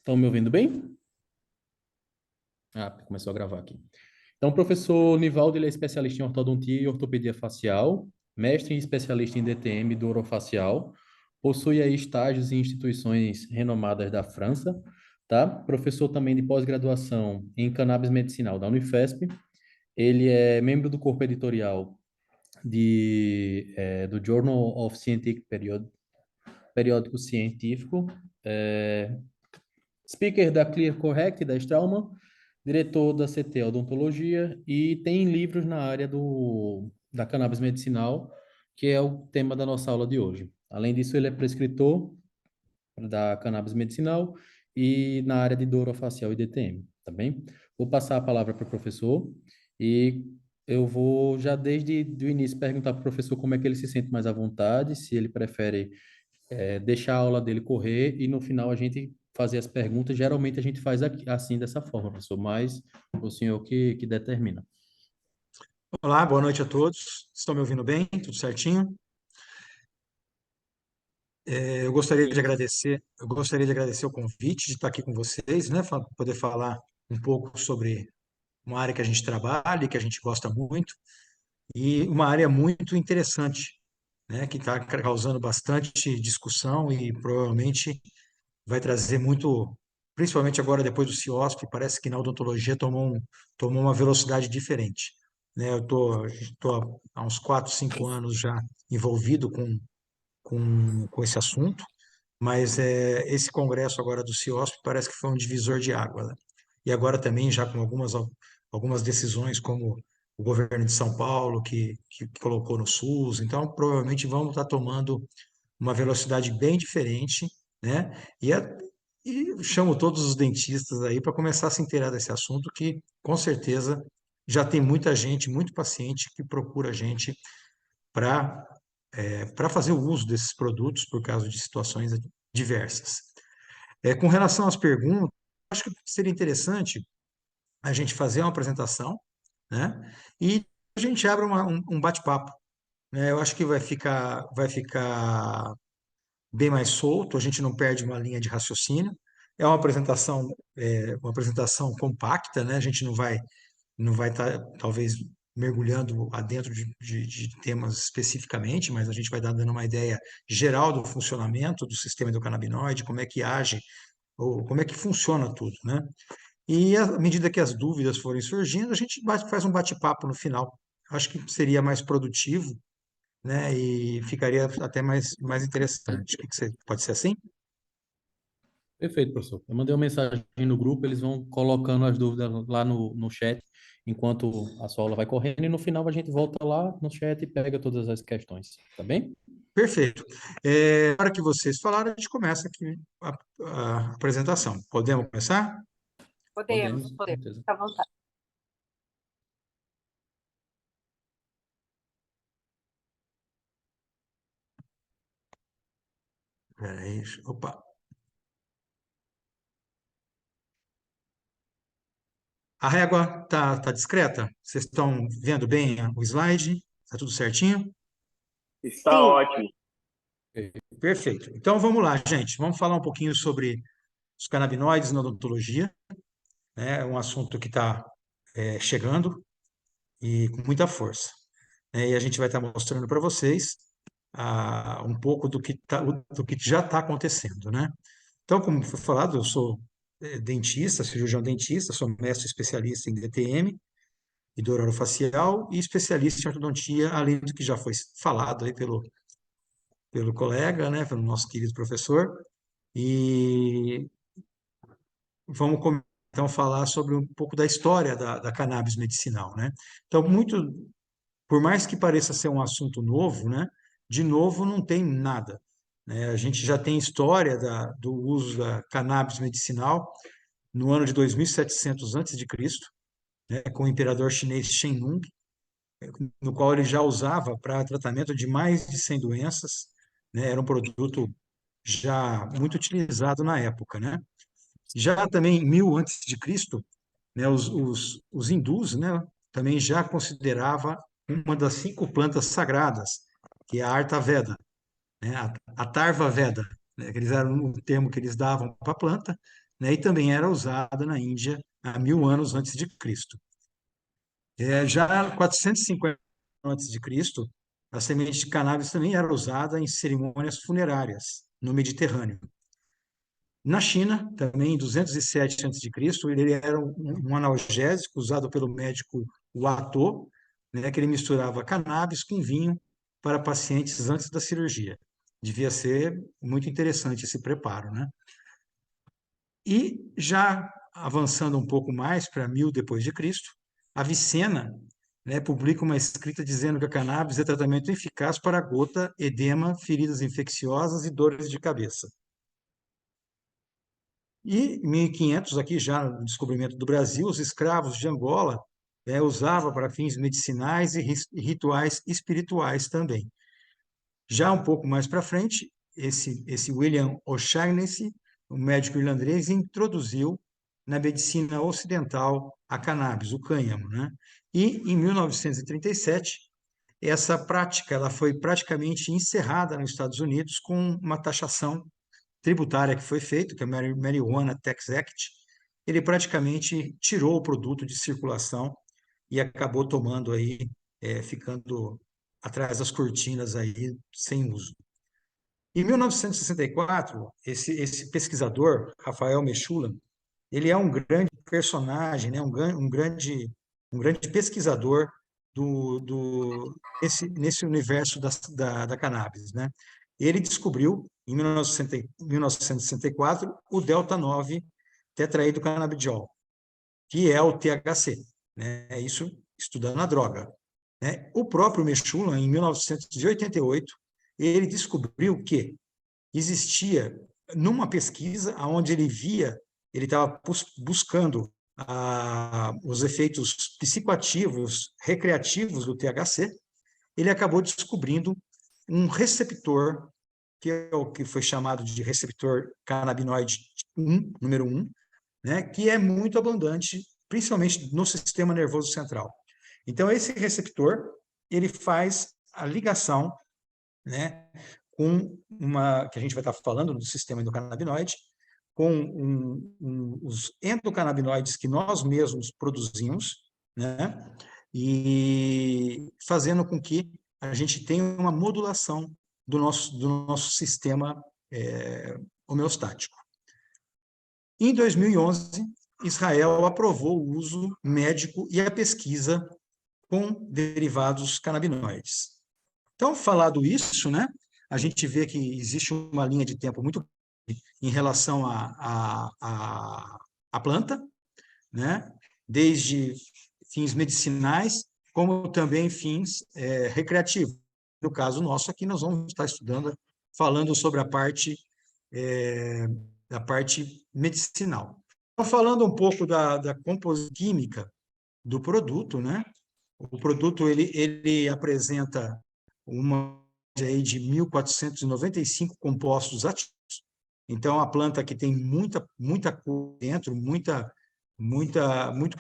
Estão me ouvindo bem? Ah, começou a gravar aqui. Então, o professor Nivaldo, ele é especialista em ortodontia e ortopedia facial, mestre e especialista em DTM do orofacial, possui aí estágios em instituições renomadas da França, tá? Professor também de pós-graduação em cannabis medicinal da Unifesp. Ele é membro do corpo editorial do Journal of Scientific periódico científico, speaker da Clear Correct, da Straumann, diretor da CT Odontologia e tem livros na área da cannabis medicinal, que é o tema da nossa aula de hoje. Além disso, ele é prescritor da cannabis medicinal e na área de dor orofacial e DTM, tá bem? Vou passar a palavra para o professor e eu vou já desde o início perguntar para o professor como é que ele se sente mais à vontade, se ele prefere deixar a aula dele correr e no final a gente fazer as perguntas. Geralmente a gente faz assim, dessa forma, professor, mas o senhor que determina. Olá, boa noite a todos. Estão me ouvindo bem? Tudo certinho? Sim. Eu gostaria de agradecer o convite de estar aqui com vocês, né? Poder falar um pouco sobre uma área que a gente trabalha e que a gente gosta muito, e uma área muito interessante, né? Que está causando bastante discussão e provavelmente vai trazer muito, principalmente agora depois do CIOSP, parece que na odontologia tomou uma velocidade diferente, né? Tô há uns 4, 5 anos já envolvido com esse assunto, mas esse congresso agora do CIOSP parece que foi um divisor de água, né? E agora também já com algumas decisões, como o governo de São Paulo, que colocou no SUS, então provavelmente vamos estar tomando uma velocidade bem diferente, né? E chamo todos os dentistas aí para começar a se inteirar desse assunto, que com certeza já tem muita gente, muito paciente que procura a gente para para fazer o uso desses produtos por causa de situações diversas. Com relação às perguntas, acho que seria interessante a gente fazer uma apresentação, né? E a gente abre um bate-papo, né? Eu acho que vai ficar bem mais solto, a gente não perde uma linha de raciocínio. Uma apresentação compacta, né? A gente não vai estar, talvez, mergulhando adentro de temas especificamente, mas a gente vai dar dando uma ideia geral do funcionamento do sistema endocannabinoide, como é que age, ou como é que funciona tudo, né? E à medida que as dúvidas forem surgindo, a gente faz um bate-papo no final. Acho que seria mais produtivo, né? E ficaria até mais interessante. Pode ser assim? Perfeito, professor. Eu mandei uma mensagem no grupo, eles vão colocando as dúvidas lá no chat, enquanto a sua aula vai correndo, e no final a gente volta lá no chat e pega todas as questões, tá bem? Perfeito. Na hora que vocês falaram, a gente começa aqui a apresentação. Podemos começar? Podemos, Podemos, com podemos, certeza. fica à vontade. Peraí, opa. A régua tá discreta? Vocês estão vendo bem o slide? Tá tudo certinho? Está Sim, ótimo. Perfeito. Então vamos lá, gente. Vamos falar um pouquinho sobre os canabinoides na odontologia, né? É um assunto que está chegando e com muita força, né? E a gente vai estar mostrando para vocês um pouco do que já está acontecendo, né? Então, como foi falado, eu sou dentista, cirurgião dentista, sou mestre especialista em DTM e dor orofacial e especialista em ortodontia, além do que já foi falado aí pelo colega, né, pelo nosso querido professor. E vamos então falar sobre um pouco da história da cannabis medicinal, né? Então, por mais que pareça ser um assunto novo, né, de novo não tem nada, né? A gente já tem história do uso da cannabis medicinal no ano de 2700 antes de Cristo, né, com o imperador chinês Shen Nung, no qual ele já usava para tratamento de mais de 100 doenças, né? Era um produto já muito utilizado na época, né? Já também em 1000 antes de Cristo, né, os hindus, né, também já considerava uma das 5 plantas sagradas, que é a Artha Veda, né, a Tarva Veda, né, que eles eram o termo que eles davam para a planta, né, e também era usada na Índia há 1000 anos antes de Cristo. Já 450 antes de Cristo, a semente de cannabis também era usada em cerimônias funerárias no Mediterrâneo. Na China, também em 207 a.C., ele era um analgésico usado pelo médico Watteau, né, que ele misturava cannabis com vinho para pacientes antes da cirurgia. Devia ser muito interessante esse preparo, né? E já avançando um pouco mais para 1000 depois de Cristo, Avicena, né, publica uma escrita dizendo que a cannabis é tratamento eficaz para gota, edema, feridas infecciosas e dores de cabeça. E em 1500, aqui já no descobrimento do Brasil, os escravos de Angola usavam para fins medicinais e rituais espirituais também. Já um pouco mais para frente, esse William O'Shaughnessy, um médico irlandês, introduziu na medicina ocidental a cannabis, o cânhamo, né? E em 1937, essa prática ela foi praticamente encerrada nos Estados Unidos com uma taxação tributária que foi feita, que é o Marijuana Tax Act. Ele praticamente tirou o produto de circulação e acabou tomando aí, ficando atrás das cortinas aí sem uso. Em 1964, esse pesquisador, Rafael Mechoulam, ele é um grande personagem, né? Um grande pesquisador nesse universo da cannabis, né? Ele descobriu, em 1964, o delta-9 tetraidrocannabinol, que é o THC, né? Isso estudando a droga, né? O próprio Mechoulam, em 1988, ele descobriu que existia, numa pesquisa onde ele via, ele estava buscando os efeitos psicoativos, recreativos do THC, ele acabou descobrindo um receptor, que é o que foi chamado de receptor canabinoide 1, número 1, né, que é muito abundante, principalmente no sistema nervoso central. Então, esse receptor, ele faz a ligação, né, com que a gente vai estar falando do sistema endocannabinoide, com os endocannabinoides que nós mesmos produzimos, né, e fazendo com que a gente tenha uma modulação do nosso sistema homeostático. Em 2011, Israel aprovou o uso médico e a pesquisa com derivados canabinoides. Então, falado isso, né, a gente vê que existe uma linha de tempo muito em relação à planta, né, desde fins medicinais, como também fins recreativos. No caso nosso aqui, nós vamos estar estudando, falando sobre a parte medicinal. Então, falando um pouco da composição química do produto, né, o produto ele apresenta uma aí de 1.495 compostos ativos. Então, a planta que tem muita cor dentro, muito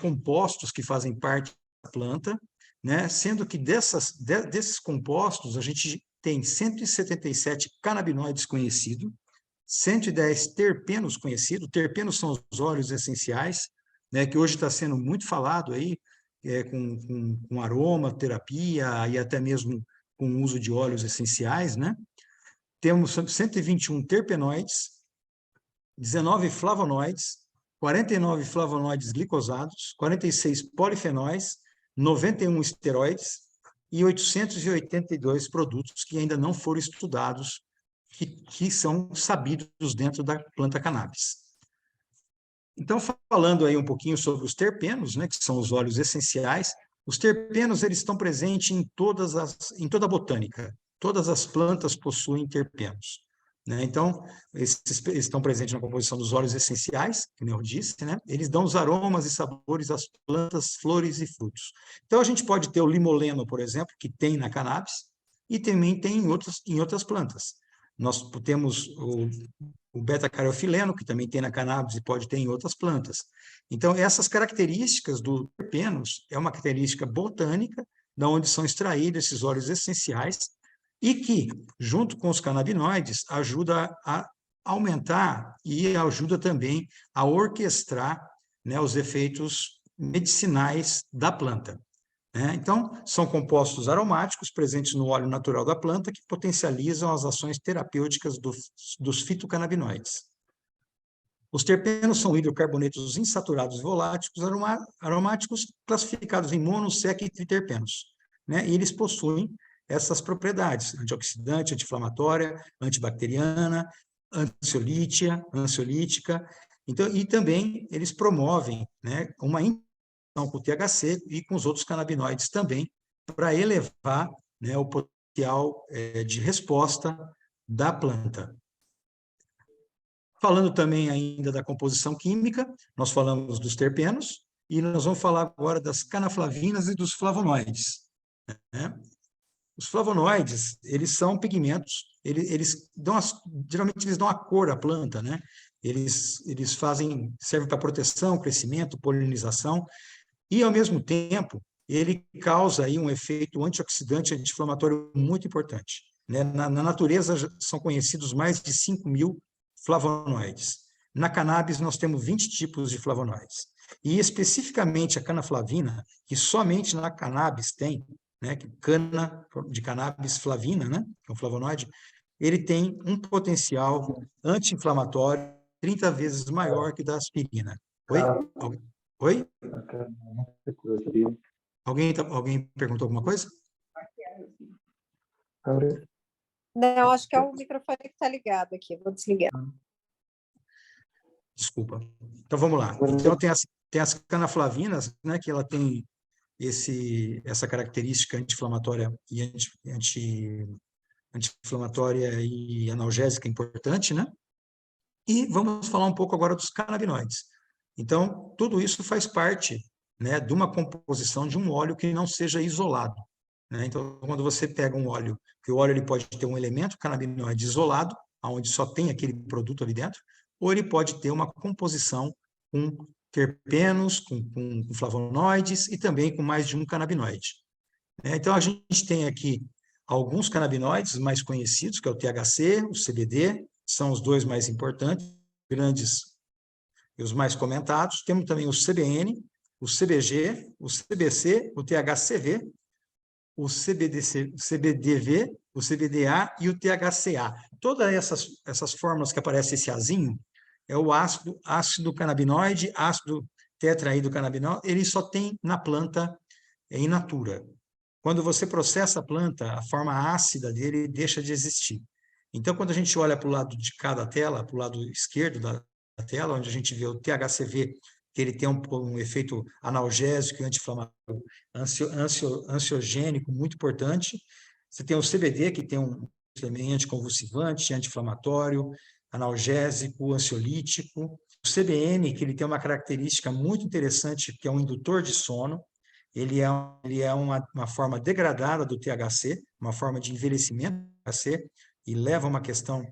compostos que fazem parte da planta, né? Sendo que desses compostos, a gente tem 177 canabinoides conhecidos, 110 terpenos conhecidos. Terpenos são os óleos essenciais, né? Que hoje está sendo muito falado aí, com aromaterapia e até mesmo com o uso de óleos essenciais, né? Temos 121 terpenoides, 19 flavonoides, 49 flavonoides glicosados, 46 polifenóis, 91 esteroides e 882 produtos que ainda não foram estudados, que são sabidos dentro da planta cannabis. Então, falando aí um pouquinho sobre os terpenos, né, que são os óleos essenciais, os terpenos eles estão presentes em toda a botânica. Todas as plantas possuem terpenos, né? Então, eles estão presentes na composição dos óleos essenciais, como eu disse, né? Eles dão os aromas e sabores às plantas, flores e frutos. Então, a gente pode ter o limoleno, por exemplo, que tem na cannabis, e também tem em outras plantas. Nós temos o beta-caroteno, que também tem na cannabis e pode ter em outras plantas. Então, essas características do terpenos é uma característica botânica, da onde são extraídos esses óleos essenciais, e que, junto com os canabinoides, ajuda a aumentar e ajuda também a orquestrar, né, os efeitos medicinais da planta, né? Então, são compostos aromáticos presentes no óleo natural da planta que potencializam as ações terapêuticas dos fitocannabinoides. Os terpenos são hidrocarbonetos insaturados voláticos aromáticos classificados em mono, sec e triterpenos, né? E eles possuem essas propriedades: antioxidante, anti-inflamatória, antibacteriana, ansiolítica. Então, e também eles promovem, né, uma interação com o THC e com os outros canabinoides também, para elevar, né, o potencial de resposta da planta. Falando também ainda da composição química, nós falamos dos terpenos e nós vamos falar agora das canaflavinas e dos flavonoides, né? Os flavonoides, eles são pigmentos, eles dão geralmente eles dão a cor à planta, né? Eles servem para proteção, crescimento, polinização e, ao mesmo tempo, ele causa aí um efeito antioxidante, anti-inflamatório muito importante, né? Na natureza são conhecidos mais de 5.000 flavonoides. Na cannabis, nós temos 20 tipos de flavonoides. E, especificamente, a canaflavina, que somente na cannabis tem, né, cana de cannabis flavina, né, que é um flavonoide, ele tem um potencial anti-inflamatório 30 vezes maior que da aspirina. Oi? Oi? Alguém perguntou alguma coisa? Não, acho que é o microfone que está ligado aqui. Vou desligar. Desculpa. Então, vamos lá. Então, tem as canaflavinas, né, que ela tem essa característica anti-inflamatória e anti-inflamatória e analgésica importante, né? E vamos falar um pouco agora dos canabinoides. Então, tudo isso faz parte, né, de uma composição de um óleo que não seja isolado, né? Então, quando você pega um óleo, que o óleo ele pode ter um elemento canabinoide isolado, onde só tem aquele produto ali dentro, ou ele pode ter uma composição com terpenos, com flavonoides e também com mais de um canabinoide, né? Então, a gente tem aqui alguns canabinoides mais conhecidos, que é o THC, o CBD, são os dois mais importantes, grandes e os mais comentados. Temos também o CBN, o CBG, o CBC, o THCV, o CBDV, o CBDA e o THCA. Todas essas fórmulas que aparece esse azinho é o ácido canabinoide, ácido tetraidrocannabinol, ele só tem na planta in natura. Quando você processa a planta, a forma ácida dele deixa de existir. Então, quando a gente olha para o lado de cada tela, para o lado esquerdo da tela, onde a gente vê o THCV, que ele tem um efeito analgésico e anti-inflamatório, ansiogênico, muito importante. Você tem o CBD, que tem um também anticonvulsivante, anti-inflamatório, analgésico, ansiolítico. O CBN, que ele tem uma característica muito interessante, que é um indutor de sono. Ele é uma forma degradada do THC, uma forma de envelhecimento do THC, e leva a uma questão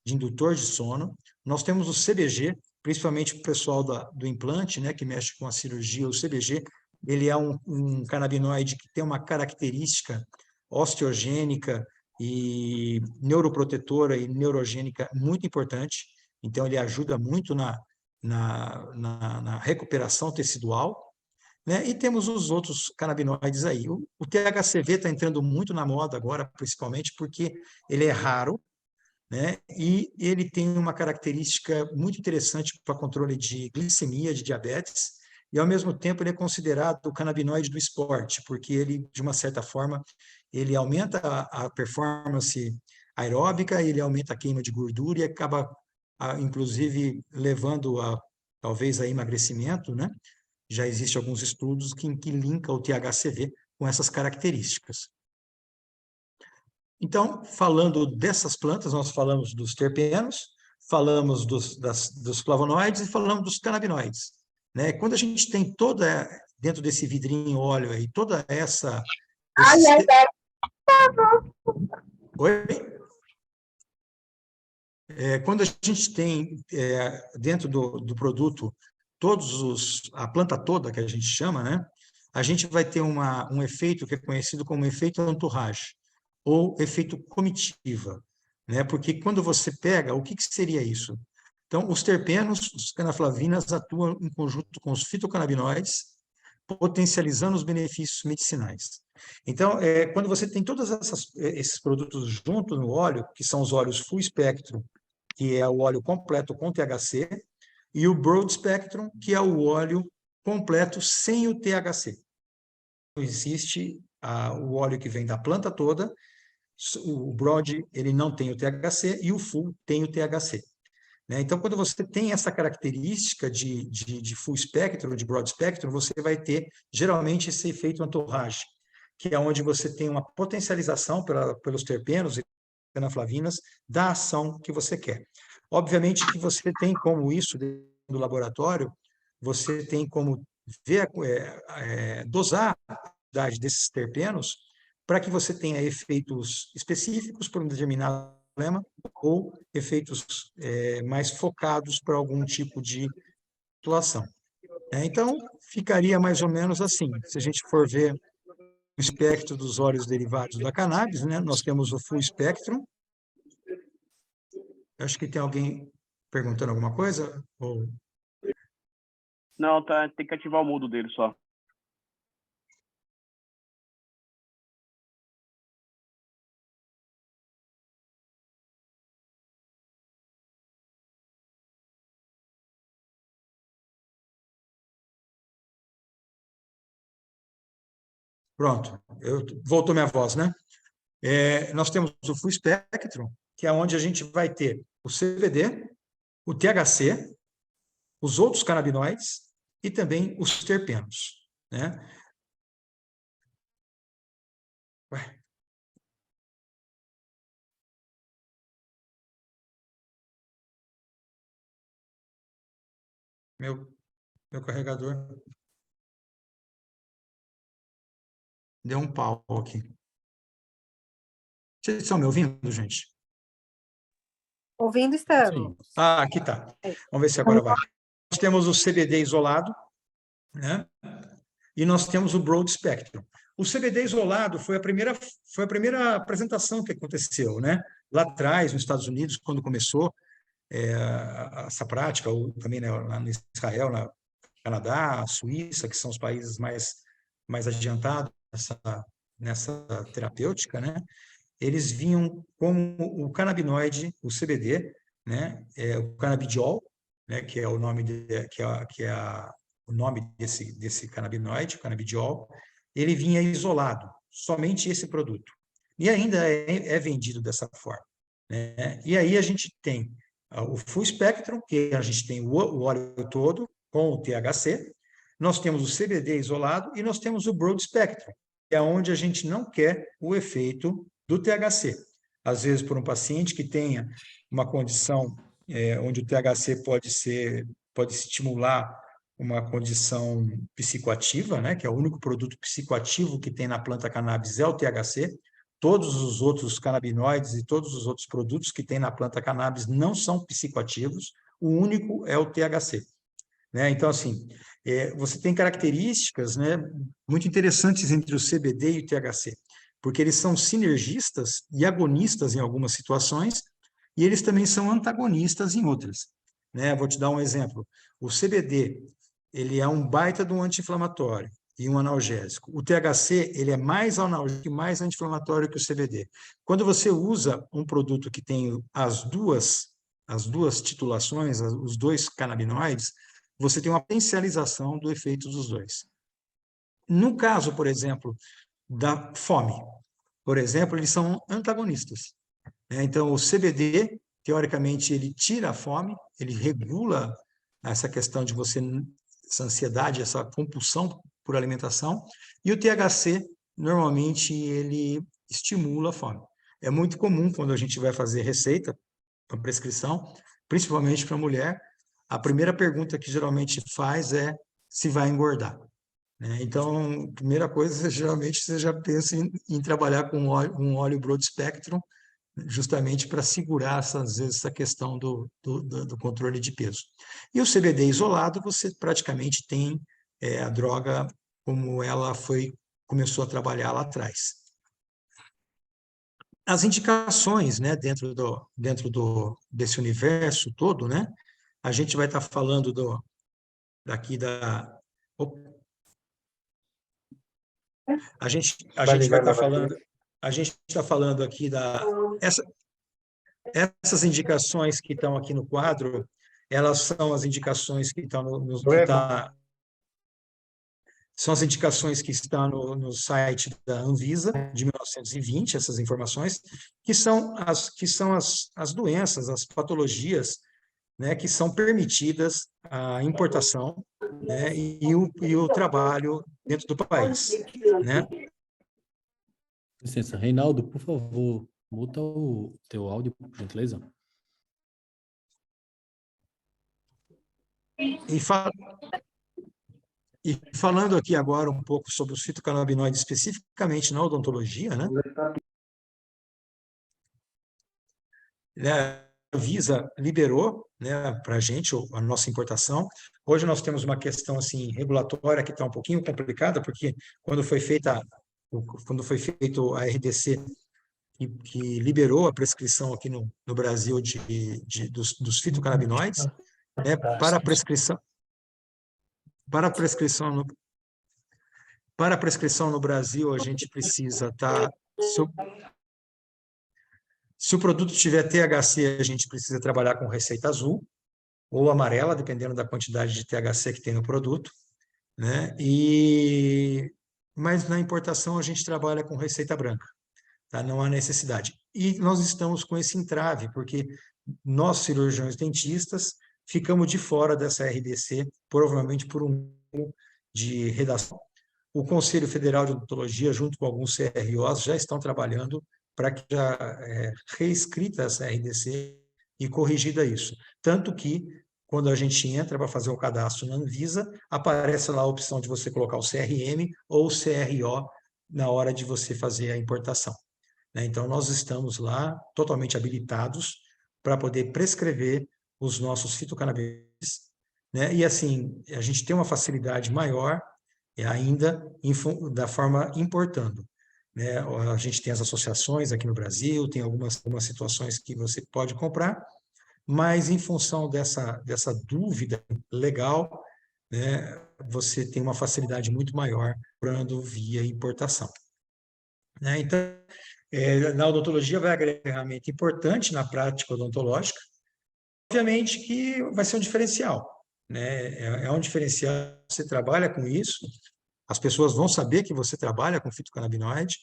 de indutor de sono. Nós temos o CBG, principalmente o pessoal do implante, né, que mexe com a cirurgia. O CBG, ele é um canabinoide que tem uma característica osteogênica e neuroprotetora e neurogênica muito importante. Então, ele ajuda muito na recuperação tecidual, né? E temos os outros canabinoides aí. O THCV está entrando muito na moda agora, principalmente porque ele é raro, né? E ele tem uma característica muito interessante para controle de glicemia, de diabetes, e ao mesmo tempo ele é considerado o canabinoide do esporte, porque ele, de uma certa forma, ele aumenta a performance aeróbica, ele aumenta a queima de gordura e acaba, inclusive, levando a talvez a emagrecimento, né? Já existem alguns estudos que linkam o THCV com essas características. Então, falando dessas plantas, nós falamos dos terpenos, falamos dos flavonoides e falamos dos canabinoides, né? Quando a gente tem dentro desse vidrinho óleo aí, toda essa... Oi? Quando a gente tem dentro do produto a planta toda, que a gente chama, né? A gente vai ter um efeito que é conhecido como efeito entourage, ou efeito comitiva, né? Porque quando você pega, o que seria isso? Então, os terpenos, os canaflavinas, atuam em conjunto com os fitocannabinoides, potencializando os benefícios medicinais. Então, quando você tem todos esses produtos juntos no óleo, que são os óleos full spectrum, que é o óleo completo com THC, e o broad spectrum, que é o óleo completo sem o THC. Existe o óleo que vem da planta toda, o broad ele não tem o THC e o full tem o THC. Né? Então, quando você tem essa característica de full spectrum, de broad spectrum, você vai ter geralmente esse efeito entourage, que é onde você tem uma potencialização pelos terpenos e canaflavinas da ação que você quer. Obviamente que você tem como isso dentro do laboratório, você tem como ver, dosar a quantidade desses terpenos para que você tenha efeitos específicos para um determinado problema ou efeitos mais focados para algum tipo de situação. Então, ficaria mais ou menos assim. Se a gente for ver o espectro dos óleos derivados da cannabis, né, nós temos o full spectrum. Acho que tem alguém perguntando alguma coisa? Ou... Não, tá, tem que ativar o mudo dele só. Pronto, voltou minha voz, né? Nós temos o full spectrum, que é onde a gente vai ter o CBD, o THC, os outros canabinoides e também os terpenos, né? Ué. Meu carregador deu um pau aqui. Vocês estão me ouvindo, gente? Ouvindo estamos. Aqui está. Vamos ver se agora vai. Nós temos o CBD isolado, né? E nós temos o broad spectrum. O CBD isolado foi a primeira apresentação que aconteceu, né? Lá atrás, nos Estados Unidos, quando começou essa prática, ou também, né, lá no Israel, no Canadá, Suíça, que são os países mais adiantados nessa terapêutica, né? Eles vinham como o canabinoide, o CBD, né? O canabidiol, né? Que é o nome o nome desse canabinoide, o canabidiol. Ele vinha isolado, somente esse produto. E ainda é vendido dessa forma, né? E aí a gente tem o full spectrum, que a gente tem o óleo todo com o THC, nós temos o CBD isolado e nós temos o broad spectrum, que é onde a gente não quer o efeito do THC. Às vezes, por um paciente que tenha uma condição onde o THC pode estimular uma condição psicoativa, né, que é o único produto psicoativo que tem na planta cannabis é o THC. Todos os outros canabinoides e todos os outros produtos que tem na planta cannabis não são psicoativos, o único é o THC. Né? Então, assim, você tem características, né, muito interessantes entre o CBD e o THC, porque eles são sinergistas e agonistas em algumas situações, e eles também são antagonistas em outras. Né? Vou te dar um exemplo. O CBD, ele é um baita de um anti-inflamatório e um analgésico. O THC, ele é mais analgésico e mais anti-inflamatório que o CBD. Quando você usa um produto que tem as duas titulações, os dois canabinoides, você tem uma potencialização do efeito dos dois. No caso, por exemplo, da fome, por exemplo, eles são antagonistas. Então, o CBD, teoricamente, ele tira a fome, ele regula essa questão de você, essa ansiedade, essa compulsão por alimentação, e o THC, normalmente, ele estimula a fome. É muito comum quando a gente vai fazer receita, para prescrição, principalmente para mulher, a primeira pergunta que geralmente faz é se vai engordar. Né? Então, primeira coisa, geralmente você já pensa em trabalhar com um óleo broad spectrum, justamente para segurar, às vezes, essa questão do controle de peso. E o CBD isolado, você praticamente tem a droga como ela começou a trabalhar lá atrás. as indicações, né, desse universo todo, né? A gente vai estar falando daqui da... A gente vai estar falando... A gente está falando aqui essas indicações que estão aqui no quadro, elas são as indicações que estão são as indicações que estão no site da Anvisa, de 1920, essas informações, que são as doenças, as patologias, né, que são permitidas a importação, né, e o trabalho dentro do país, né? Licença, Reinaldo, por favor, muta o teu áudio, por gentileza. E, fa e falando aqui agora um pouco sobre os fitocannabinoides, especificamente na odontologia, né? A Anvisa liberou, né, para a gente a nossa importação. Hoje nós temos uma questão assim regulatória que está um pouquinho complicada, porque quando foi feito a RDC que liberou a prescrição aqui no Brasil dos fitocannabinoides, né, para a prescrição no Brasil, a gente precisa estar... Se o produto tiver THC, a gente precisa trabalhar com receita azul ou amarela, dependendo da quantidade de THC que tem no produto, né? Mas na importação a gente trabalha com receita branca, tá? Não há necessidade. E nós estamos com esse entrave, porque nós, cirurgiões dentistas, ficamos de fora dessa RDC, provavelmente por um erro de redação. O Conselho Federal de Odontologia, junto com alguns CROs, já estão trabalhando para que já reescrita essa RDC e corrigida isso. Tanto que, quando a gente entra para fazer o cadastro na Anvisa, aparece lá a opção de você colocar o CRM ou o CRO na hora de você fazer a importação, né? Então, nós estamos lá totalmente habilitados para poder prescrever os nossos fitocannabinoides, né? E assim, a gente tem uma facilidade maior ainda da forma importando, né? A gente tem as associações aqui no Brasil, tem algumas situações que você pode comprar, mas em função dessa dúvida legal, né, você tem uma facilidade muito maior comprando via importação, né? Então, na odontologia vai agregar uma ferramenta importante na prática odontológica, obviamente que vai ser um diferencial, né? É um diferencial, você trabalha com isso, as pessoas vão saber que você trabalha com fitocannabinoide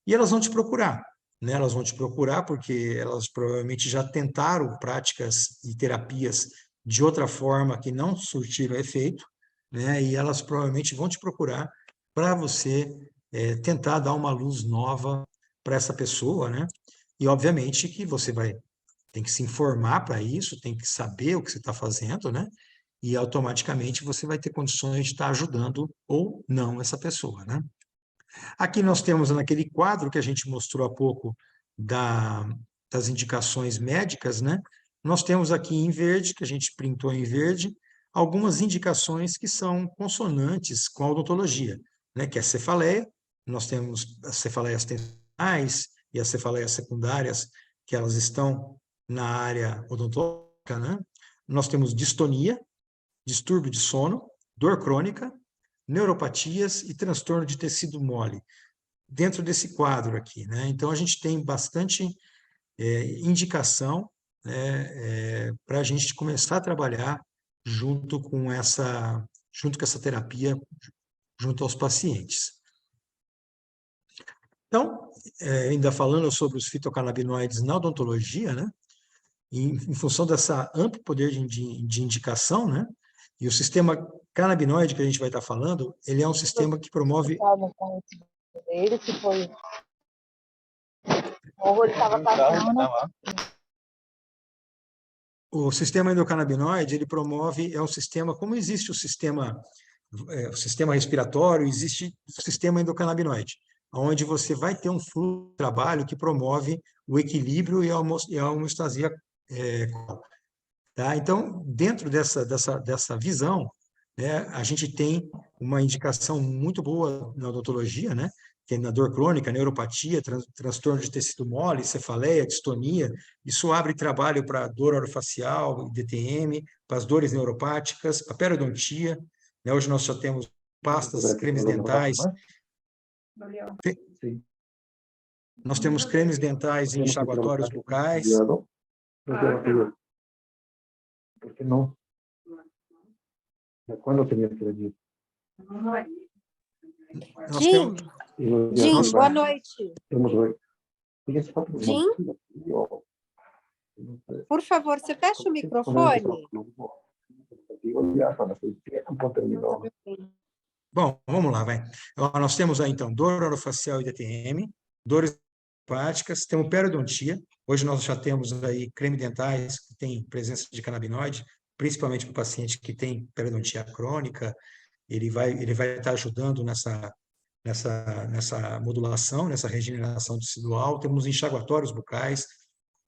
e elas vão te procurar, né? Elas vão te procurar porque elas provavelmente já tentaram práticas e terapias de outra forma que não surtiram efeito, né? E elas provavelmente vão te procurar para você tentar dar uma luz nova para essa pessoa, né? E obviamente que você tem que se informar para isso, tem que saber o que você está fazendo, né? E automaticamente você vai ter condições de estar ajudando ou não essa pessoa, né? Aqui nós temos naquele quadro que a gente mostrou há pouco das indicações médicas, né? Nós temos aqui em verde, que a gente printou em verde, algumas indicações que são consonantes com a odontologia, né? Que é a cefaleia, nós temos as cefaleias tensionais e as cefaleias secundárias, que elas estão na área odontológica, né? Nós temos distonia, distúrbio de sono, dor crônica, neuropatias e transtorno de tecido mole, dentro desse quadro aqui, né? Então, a gente tem bastante indicação, né, para a gente começar a trabalhar junto com essa terapia, junto aos pacientes. Então, ainda falando sobre os fitocannabinoides na odontologia, né? Em função dessa amplo poder de indicação, né? E o sistema canabinoide que a gente vai estar falando, ele é um sistema que promove... Ele que foi... O estava passando... O sistema endocannabinoide, ele promove, é um sistema, como existe o sistema respiratório, existe o sistema endocannabinoide, onde você vai ter um fluxo de trabalho que promove o equilíbrio e a homeostasia, tá? Então, dentro dessa visão, né, a gente tem uma indicação muito boa na odontologia, né, que é na dor crônica, neuropatia, transtorno de tecido mole, cefaleia, distonia. Isso abre trabalho para dor orofacial, DTM, para as dores neuropáticas, para periodontia, né? Hoje nós já temos pastas, cremes dentais. Nós temos cremes dentais e enxaguatórios bucais. Porque não. Quando eu tenía que ir? Nós Jim, temos... Jim, boa noite. Jim? Por favor, você fecha o microfone? Bom, vamos lá, vai. Ó, nós temos aí, então, dor orofacial e DTM, dores hepáticas, temos periodontia. Hoje nós já temos aí creme dentais que tem presença de canabinoide, principalmente para o paciente que tem periodontia crônica. Ele vai estar ajudando nessa modulação, nessa regeneração tecidual. Temos enxaguatórios bucais,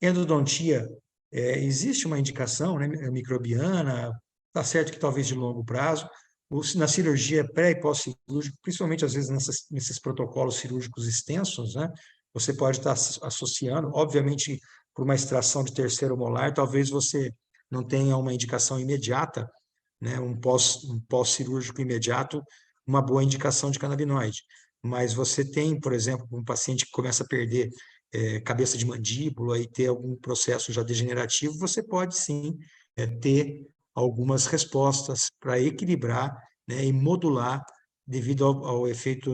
endodontia. Existe uma indicação, né, microbiana, está certo que talvez de longo prazo. Na cirurgia pré e pós-cirúrgico, principalmente às vezes nesses protocolos cirúrgicos extensos, né, você pode estar associando, obviamente, por uma extração de terceiro molar, talvez você não tenha uma indicação imediata, né, um pós-cirúrgico imediato, uma boa indicação de canabinoide. Mas você tem, por exemplo, um paciente que começa a perder cabeça de mandíbula e ter algum processo já degenerativo, você pode sim ter algumas respostas para equilibrar, né, e modular devido ao efeito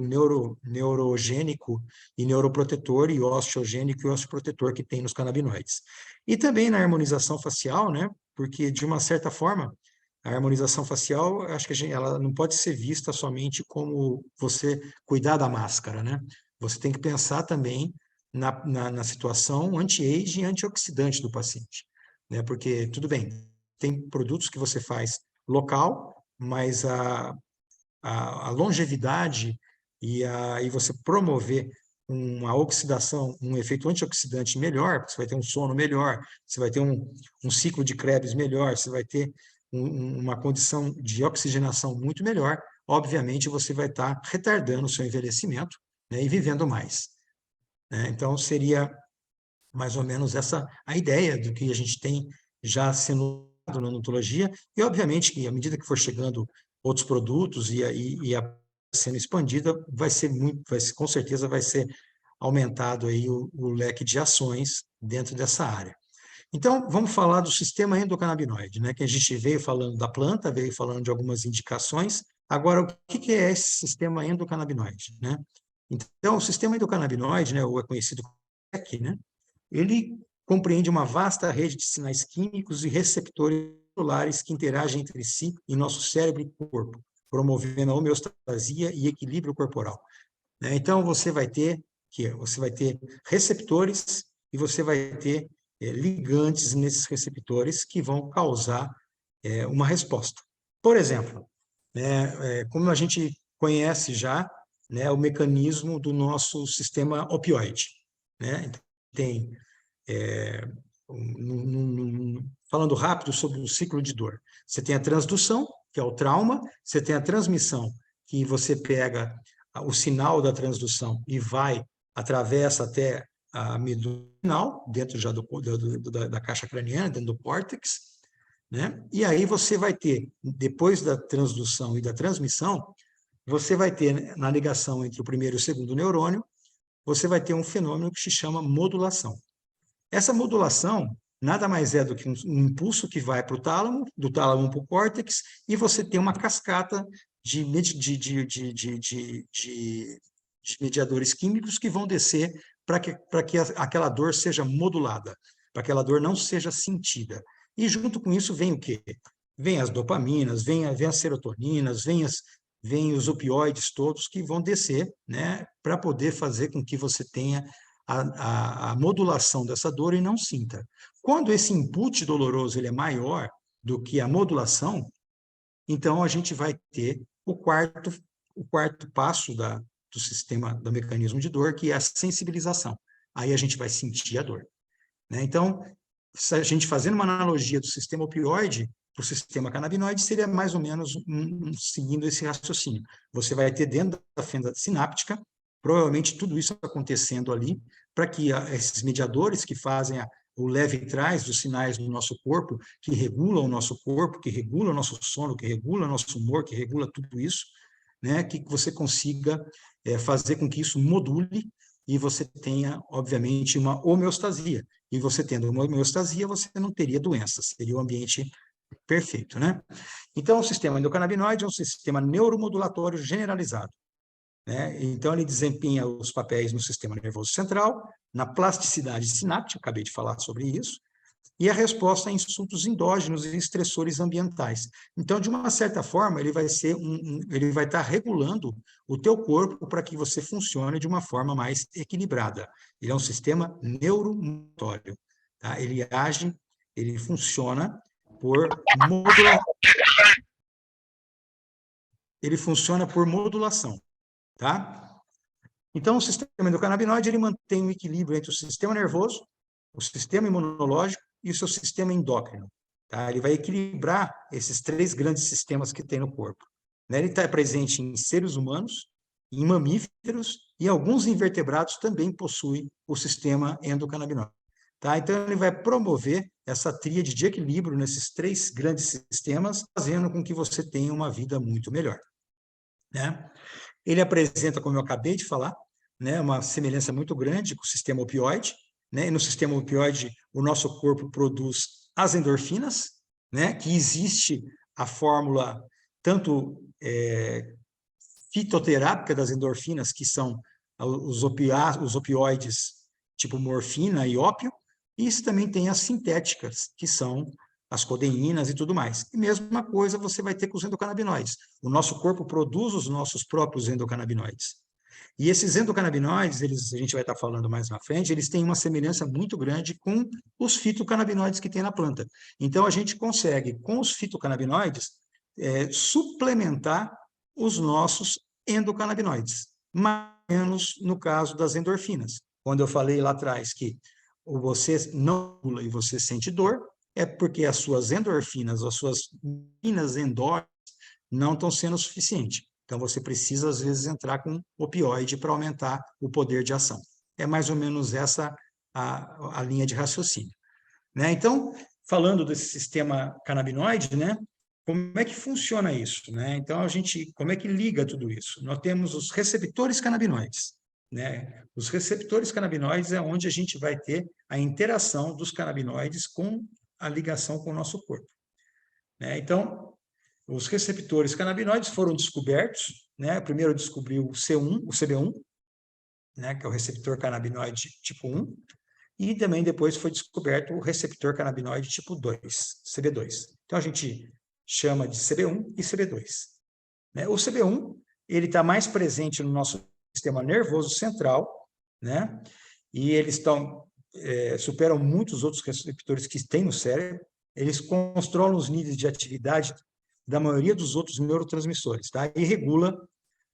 neurogênico e neuroprotetor e osteogênico e osteoprotetor que tem nos canabinoides. E também na harmonização facial, né, porque de uma certa forma a harmonização facial, acho que ela não pode ser vista somente como você cuidar da máscara, né? Você tem que pensar também na situação anti-age e antioxidante do paciente, né? Porque, tudo bem, tem produtos que você faz local, mas a longevidade e você promover uma oxidação, um efeito antioxidante melhor, porque você vai ter um sono melhor, você vai ter um ciclo de Krebs melhor, você vai ter uma condição de oxigenação muito melhor, obviamente você vai estar retardando o seu envelhecimento, né, e vivendo mais, né? Então, seria mais ou menos essa a ideia do que a gente tem já sendo na odontologia, e obviamente que à medida que for chegando outros produtos e sendo expandida, com certeza vai ser aumentado aí o leque de ações dentro dessa área. Então, vamos falar do sistema endocannabinoide, né? Que a gente veio falando da planta, veio falando de algumas indicações. Agora, o que é esse sistema endocannabinoide, né? Então, o sistema endocannabinoide, né, ou é conhecido como SEC, né? Ele compreende uma vasta rede de sinais químicos e receptores celulares que interagem entre si em nosso cérebro e corpo, promovendo a homeostasia e equilíbrio corporal, né? Então, você vai ter receptores e você vai ter ligantes nesses receptores que vão causar uma resposta. Por exemplo, né, como a gente conhece já, né, o mecanismo do nosso sistema opioide, né? Tem, falando rápido sobre o ciclo de dor, você tem a transdução, que é o trauma, você tem a transmissão, que você pega o sinal da transdução e atravessa até a medula espinal, dentro já da caixa craniana, dentro do córtex, né? E aí você vai ter, depois da transdução e da transmissão, você vai ter, na ligação entre o primeiro e o segundo neurônio, você vai ter um fenômeno que se chama modulação. Essa modulação nada mais é do que um impulso que vai para o tálamo, do tálamo para o córtex, e você tem uma cascata de mediadores químicos que vão descer para que aquela dor seja modulada, para que aquela dor não seja sentida. E junto com isso vem o quê? Vem as dopaminas, vem as serotoninas, vem os opioides todos que vão descer, né, para poder fazer com que você tenha a modulação dessa dor e não sinta. Quando esse input doloroso ele é maior do que a modulação, então a gente vai ter o quarto passo do sistema, do mecanismo de dor, que é a sensibilização. Aí a gente vai sentir a dor, né? Então, se a gente fazendo uma analogia do sistema opioide para o sistema canabinoide, seria mais ou menos seguindo esse raciocínio. Você vai ter dentro da fenda sináptica provavelmente tudo isso acontecendo ali, para que esses mediadores que fazem o leve e trás dos sinais do nosso corpo, que regulam o nosso corpo, que regulam o nosso sono, que regulam o nosso humor, que regula tudo isso, né, que você consiga fazer com que isso module e você tenha, obviamente, uma homeostasia. E você tendo uma homeostasia, você não teria doença, seria o ambiente perfeito, né? Então, o sistema endocannabinoide é um sistema neuromodulatório generalizado, né? Então, ele desempenha os papéis no sistema nervoso central, na plasticidade sináptica, acabei de falar sobre isso, e a resposta a insultos endógenos e estressores ambientais. Então, de uma certa forma, ele vai ser ele vai estar regulando o teu corpo para que você funcione de uma forma mais equilibrada. Ele é um sistema neuromotório, tá? Ele age, ele funciona por modulação, tá? Então, o sistema endocannabinoide, ele mantém um equilíbrio entre o sistema nervoso, o sistema imunológico e o seu sistema endócrino, tá? Ele vai equilibrar esses 3 grandes sistemas que tem no corpo, né? Ele está presente em seres humanos, em mamíferos e alguns invertebrados também possuem o sistema endocannabinoide, tá? Então, ele vai promover essa tríade de equilíbrio nesses 3 grandes sistemas, fazendo com que você tenha uma vida muito melhor, né? Ele apresenta, como eu acabei de falar, né, uma semelhança muito grande com o sistema opioide, né? E no sistema opioide, o nosso corpo produz as endorfinas, né? Que existe a fórmula tanto fitoterápica das endorfinas, que são os opioides tipo morfina e ópio, e isso também tem as sintéticas, que são as codeínas e tudo mais. E mesma coisa você vai ter com os endocannabinoides. O nosso corpo produz os nossos próprios endocannabinoides. E esses endocannabinoides, a gente vai estar falando mais na frente, eles têm uma semelhança muito grande com os fitocannabinoides que tem na planta. Então, a gente consegue, com os fitocannabinoides, suplementar os nossos endocannabinoides, menos no caso das endorfinas. Quando eu falei lá atrás que você não pula e você sente dor, é porque as suas endorfinas, as suas minas endógenas não estão sendo suficientes. Então, você precisa, às vezes, entrar com opioide para aumentar o poder de ação. É mais ou menos essa a linha de raciocínio, né? Então, falando desse sistema canabinoide, né? Como é que funciona isso, né? Então, como é que liga tudo isso? Nós temos os receptores canabinoides, né? Os receptores canabinoides é onde a gente vai ter a interação dos canabinoides com a ligação com o nosso corpo, né? Então, os receptores canabinoides foram descobertos, né? Primeiro descobriu o CB1, né? Que é o receptor canabinoide tipo 1, e também depois foi descoberto o receptor canabinoide tipo 2, CB2. Então, a gente chama de CB1 e CB2, né? O CB1, ele está mais presente no nosso sistema nervoso central, né? E eles superam muitos outros receptores que tem no cérebro. Eles controlam os níveis de atividade da maioria dos outros neurotransmissores, tá? E regula,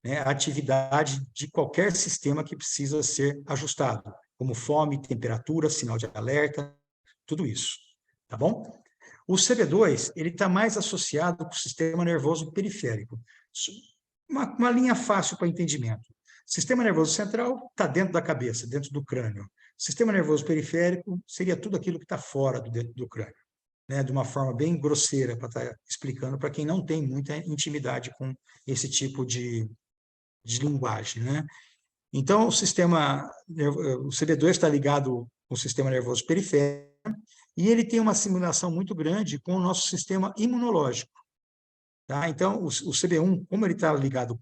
né, a atividade de qualquer sistema que precisa ser ajustado, como fome, temperatura, sinal de alerta, tudo isso, tá bom? O CB2, ele está mais associado com o sistema nervoso periférico. Uma linha fácil para entendimento. Sistema nervoso central está dentro da cabeça, dentro do crânio. Sistema nervoso periférico seria tudo aquilo que está fora do crânio, né? De uma forma bem grosseira, para estar explicando para quem não tem muita intimidade com esse tipo de linguagem, né? Então, o CB2 está ligado com o sistema nervoso periférico e ele tem uma simulação muito grande com o nosso sistema imunológico, tá? Então, o CB1, como ele está ligado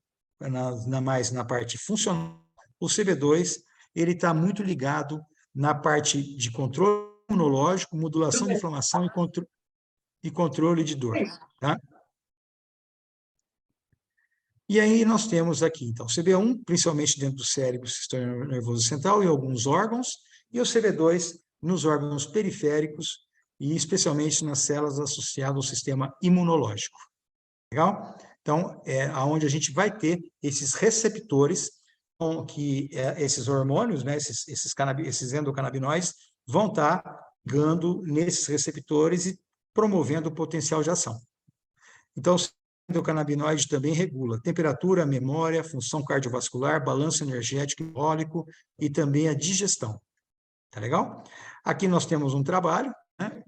mais na parte funcional, o CB2 ele está muito ligado na parte de controle imunológico, modulação de inflamação e controle de dor, tá? E aí nós temos aqui, então, o CB1, principalmente dentro do cérebro, sistema nervoso central e alguns órgãos, e o CB2 nos órgãos periféricos e especialmente nas células associadas ao sistema imunológico. Legal? Então, é aonde a gente vai ter esses receptores, esses hormônios, né, esses endocannabinoides, vão estar ligando nesses receptores e promovendo o potencial de ação. Então, endocannabinoide também regula temperatura, memória, função cardiovascular, balanço energético e metabólico e também a digestão. Tá legal? Aqui nós temos um trabalho, né,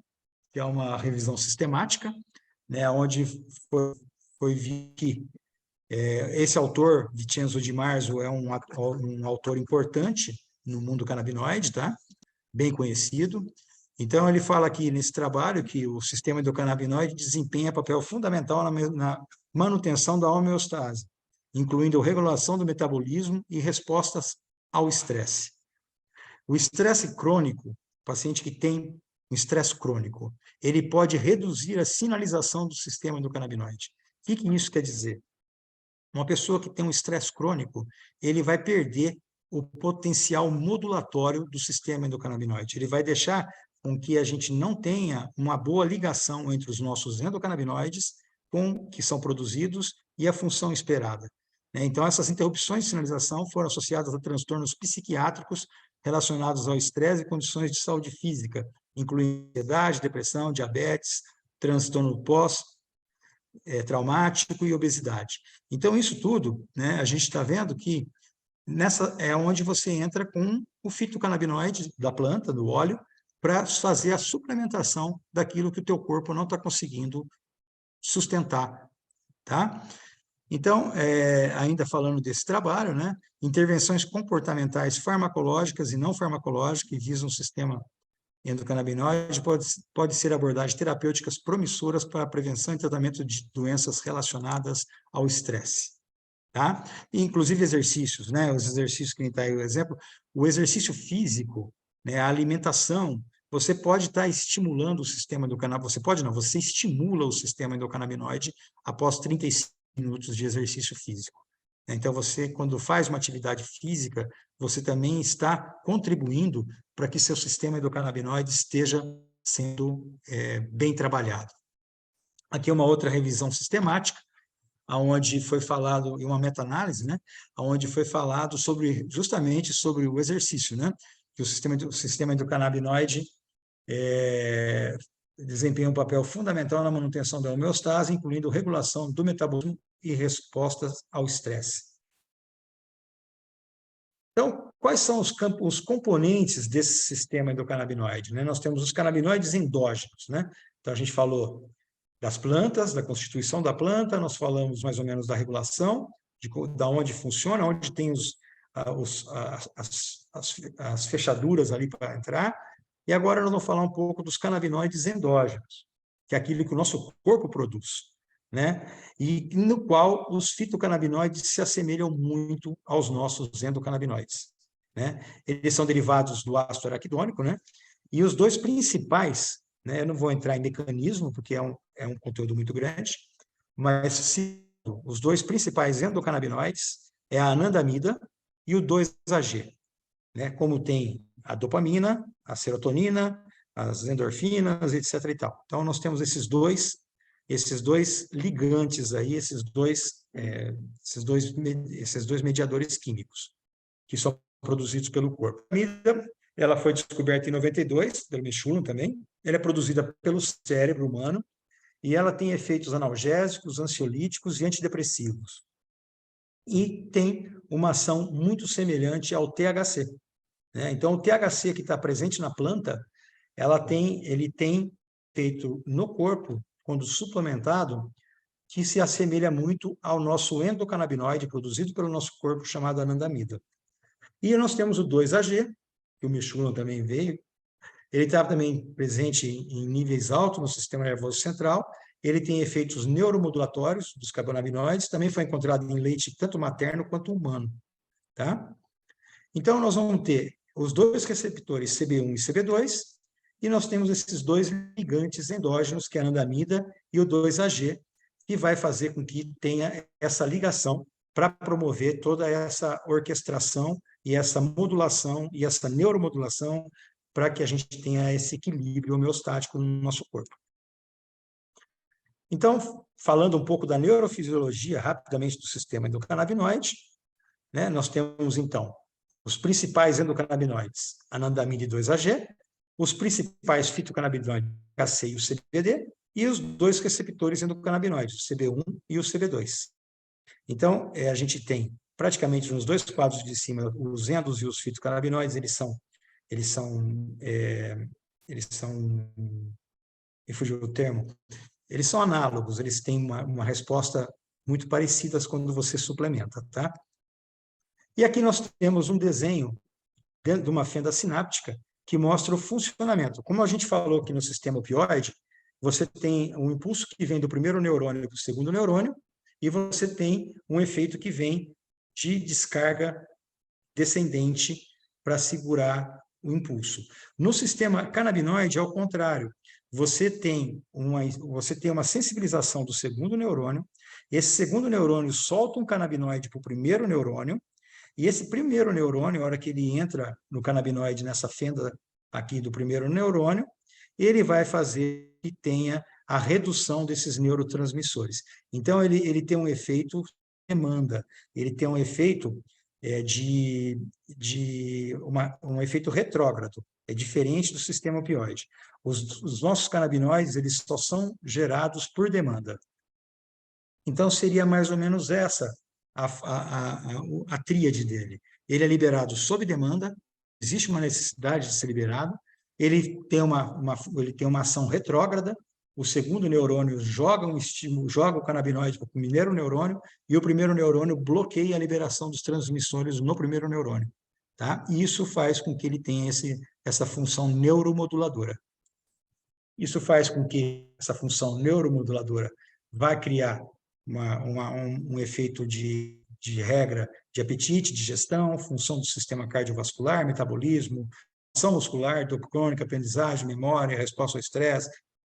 que é uma revisão sistemática, né, onde foi visto que esse autor, Vincenzo Di Marzo, é um autor importante no mundo canabinoide, tá? Bem conhecido. Então, ele fala aqui nesse trabalho que o sistema endocannabinoide desempenha papel fundamental na manutenção da homeostase, incluindo a regulação do metabolismo e respostas ao estresse. O estresse crônico, o paciente que tem um estresse crônico, ele pode reduzir a sinalização do sistema endocannabinoide. O que isso quer dizer? Uma pessoa que tem um estresse crônico, ele vai perder o potencial modulatório do sistema endocannabinoide. Ele vai deixar com que a gente não tenha uma boa ligação entre os nossos endocannabinoides que são produzidos e a função esperada. Então, essas interrupções de sinalização foram associadas a transtornos psiquiátricos relacionados ao estresse e condições de saúde física, incluindo ansiedade, depressão, diabetes, transtorno traumático e obesidade. Então, isso tudo, né, a gente está vendo que nessa é onde você entra com o fitocannabinoide da planta, do óleo, para fazer a suplementação daquilo que o teu corpo não está conseguindo sustentar, tá? Então, ainda falando desse trabalho, né, intervenções comportamentais farmacológicas e não farmacológicas que visam o sistema endocannabinoide pode ser abordagens terapêuticas promissoras para a prevenção e tratamento de doenças relacionadas ao estresse. Tá? E, inclusive exercícios, né? Os exercícios que está aí o exemplo, o exercício físico, né? A alimentação, você pode estar estimulando o sistema endocannabinoide, você pode não, você estimula o sistema endocannabinoide após 35 minutos de exercício físico. Então, você, quando faz uma atividade física, você também está contribuindo para que seu sistema endocannabinoide esteja sendo bem trabalhado. Aqui é uma outra revisão sistemática, onde foi falado, em uma meta-análise, né, onde foi falado justamente sobre o exercício, né, que o sistema endocannabinoide desempenha um papel fundamental na manutenção da homeostase, incluindo regulação do metabolismo e respostas ao estresse. Então, quais são os componentes desse sistema endocannabinoide, né? Nós temos os canabinoides endógenos, né? Então, a gente falou das plantas, da constituição da planta, nós falamos mais ou menos da regulação, da onde funciona, onde tem as fechaduras ali para entrar, e agora nós vamos falar um pouco dos canabinoides endógenos, que é aquilo que o nosso corpo produz, né? E no qual os fitocannabinoides se assemelham muito aos nossos endocannabinoides, né? Eles são derivados do ácido araquidônico, né? E os dois principais, né? Eu não vou entrar em mecanismo, porque é um conteúdo muito grande, mas os dois principais endocannabinoides é a anandamida e o 2-AG, né? Como tem a dopamina, a serotonina, as endorfinas, etc. e tal. Então, nós temos esses dois ligantes aí, esses dois mediadores químicos que são produzidos pelo corpo. A anandamida, ela foi descoberta em 92, pelo Mechoulam também. Ela é produzida pelo cérebro humano e ela tem efeitos analgésicos, ansiolíticos e antidepressivos. E tem uma ação muito semelhante ao THC, né? Então, o THC que está presente na planta, ele tem efeito no corpo, quando suplementado, que se assemelha muito ao nosso endocannabinoide produzido pelo nosso corpo, chamado anandamida. E nós temos o 2-AG, que o Mechoulam também veio. Ele está também presente em níveis altos no sistema nervoso central. Ele tem efeitos neuromodulatórios dos cannabinoides, também foi encontrado em leite tanto materno quanto humano, tá? Então, nós vamos ter os dois receptores CB1 e CB2, e nós temos esses dois ligantes endógenos, que é a anandamida e o 2-AG, que vai fazer com que tenha essa ligação para promover toda essa orquestração e essa modulação e essa neuromodulação para que a gente tenha esse equilíbrio homeostático no nosso corpo. Então, falando um pouco da neurofisiologia, rapidamente, do sistema endocannabinoide, né, nós temos, então, os principais endocannabinoides, anandamida e 2-AG, os principais fitocannabinoides, THC e o CBD, e os dois receptores endocannabinoides, o CB1 e o CB2. Então, a gente tem praticamente nos dois quadros de cima, os endos e os fitocannabinoides, me fugiu o termo, eles são análogos, eles têm uma resposta muito parecida quando você suplementa, tá? E aqui nós temos um desenho dentro de uma fenda sináptica que mostra o funcionamento. Como a gente falou aqui no sistema opioide, você tem um impulso que vem do primeiro neurônio para o segundo neurônio, e você tem um efeito que vem de descarga descendente para segurar o impulso. No sistema canabinoide, é o contrário. Você tem uma sensibilização do segundo neurônio, esse segundo neurônio solta um canabinoide para o primeiro neurônio, e esse primeiro neurônio, na hora que ele entra no canabinoide, nessa fenda aqui do primeiro neurônio, ele vai fazer que tenha a redução desses neurotransmissores. Então, ele tem um efeito de demanda, ele tem um efeito um efeito retrógrado, é diferente do sistema opioide. Os nossos canabinoides, eles só são gerados por demanda. Então, seria mais ou menos essa a tríade dele. Ele é liberado sob demanda, existe uma necessidade de ser liberado, ele tem uma ação retrógrada, o segundo neurônio joga um estímulo, joga o canabinoide para o primeiro neurônio, e o primeiro neurônio bloqueia a liberação dos transmissores no primeiro neurônio. Tá? E isso faz com que ele tenha essa função neuromoduladora. Isso faz com que essa função neuromoduladora vá criar um efeito de regra de apetite, digestão, função do sistema cardiovascular, metabolismo, ação muscular, dor crônica, aprendizagem, memória, resposta ao estresse,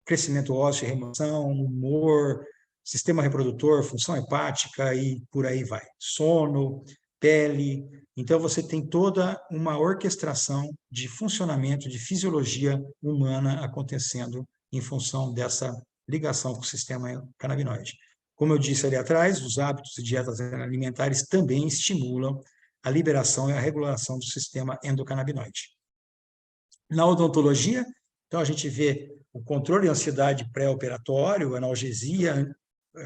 crescimento ósseo e remoção, humor, sistema reprodutor, função hepática e por aí vai. Sono, pele. Então, você tem toda uma orquestração de funcionamento, de fisiologia humana acontecendo em função dessa ligação com o sistema canabinoide. Como eu disse ali atrás, os hábitos e dietas alimentares também estimulam a liberação e a regulação do sistema endocannabinoide. Na odontologia, então a gente vê o controle de ansiedade pré-operatório, analgesia,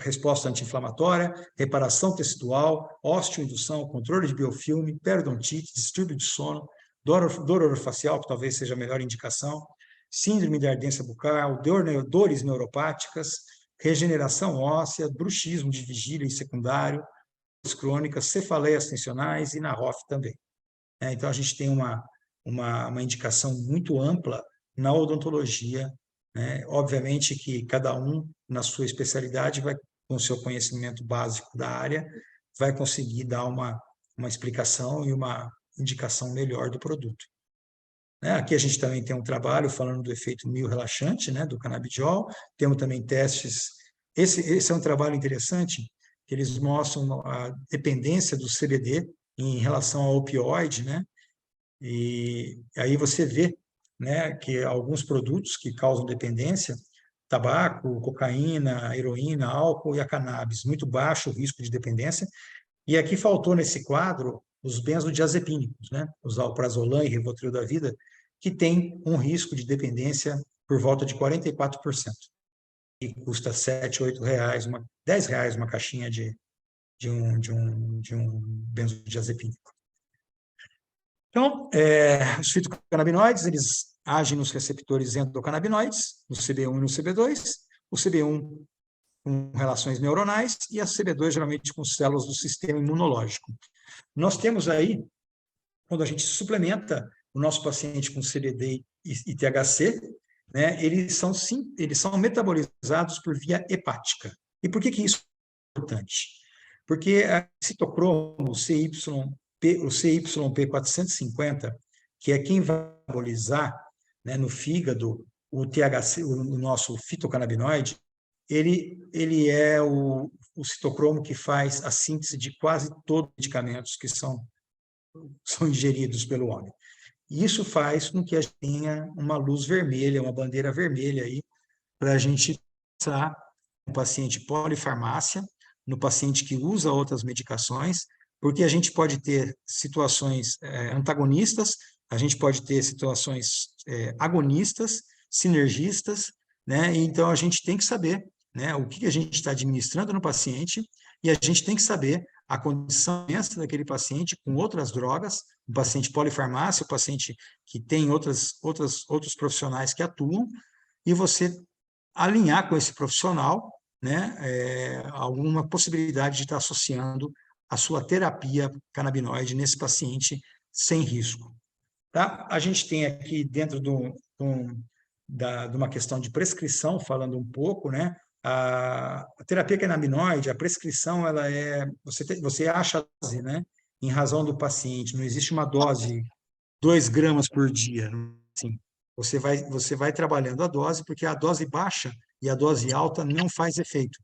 resposta anti-inflamatória, reparação tecidual, osteoindução, controle de biofilme, periodontite, distúrbio de sono, dor orofacial, que talvez seja a melhor indicação, síndrome de ardência bucal, dores neuropáticas, regeneração óssea, bruxismo de vigília e secundário, dores crônicas, cefaleias tensionais e na ROF também. Então, a gente tem uma indicação muito ampla na odontologia, né? Obviamente que cada um, na sua especialidade, vai, com o seu conhecimento básico da área, vai conseguir dar uma explicação e uma indicação melhor do produto. Aqui a gente também tem um trabalho falando do efeito miorrelaxante, né, do canabidiol. Temos também testes. Esse é um trabalho interessante, que eles mostram a dependência do CBD em relação ao opioide, né? E aí você vê, né, que alguns produtos que causam dependência, tabaco, cocaína, heroína, álcool e a cannabis, muito baixo o risco de dependência. E aqui faltou nesse quadro os benzodiazepínicos, né, os alprazolam e Rivotril da vida, que tem um risco de dependência por volta de 44%. E custa R$ 7, R$ 8, R$ 10 uma caixinha de um benzodiazepínico. Então, os fitocannabinoides, eles agem nos receptores endocannabinoides, no CB1 e no CB2, o CB1 com relações neuronais e a CB2 geralmente com células do sistema imunológico. Nós temos aí, quando a gente suplementa o nosso paciente com CBD e THC, né, eles são metabolizados por via hepática. E por que isso é importante? Porque a citocromo, o CYP450, que é quem vai metabolizar, né, no fígado o THC, o nosso fitocannabinoide, ele é o citocromo que faz a síntese de quase todos os medicamentos que são ingeridos pelo homem. E isso faz com que a gente tenha uma luz vermelha, uma bandeira vermelha aí, para a gente pensar no paciente polifarmácia, no paciente que usa outras medicações, porque a gente pode ter situações antagonistas, a gente pode ter situações agonistas, sinergistas, né? Então, a gente tem que saber, né, o que a gente está administrando no paciente e a gente tem que saber a condição daquele paciente com outras drogas, o paciente polifarmácia, o paciente que tem outros profissionais que atuam, e você alinhar com esse profissional, né, alguma possibilidade de estar associando a sua terapia canabinoide nesse paciente sem risco. Tá? A gente tem aqui dentro de uma questão de prescrição, falando um pouco, né? A terapia canabinoide, a prescrição, ela você acha a dose, né? Em razão do paciente, não existe uma dose 2 gramas por dia, assim, você vai trabalhando a dose, porque a dose baixa e a dose alta não faz efeito.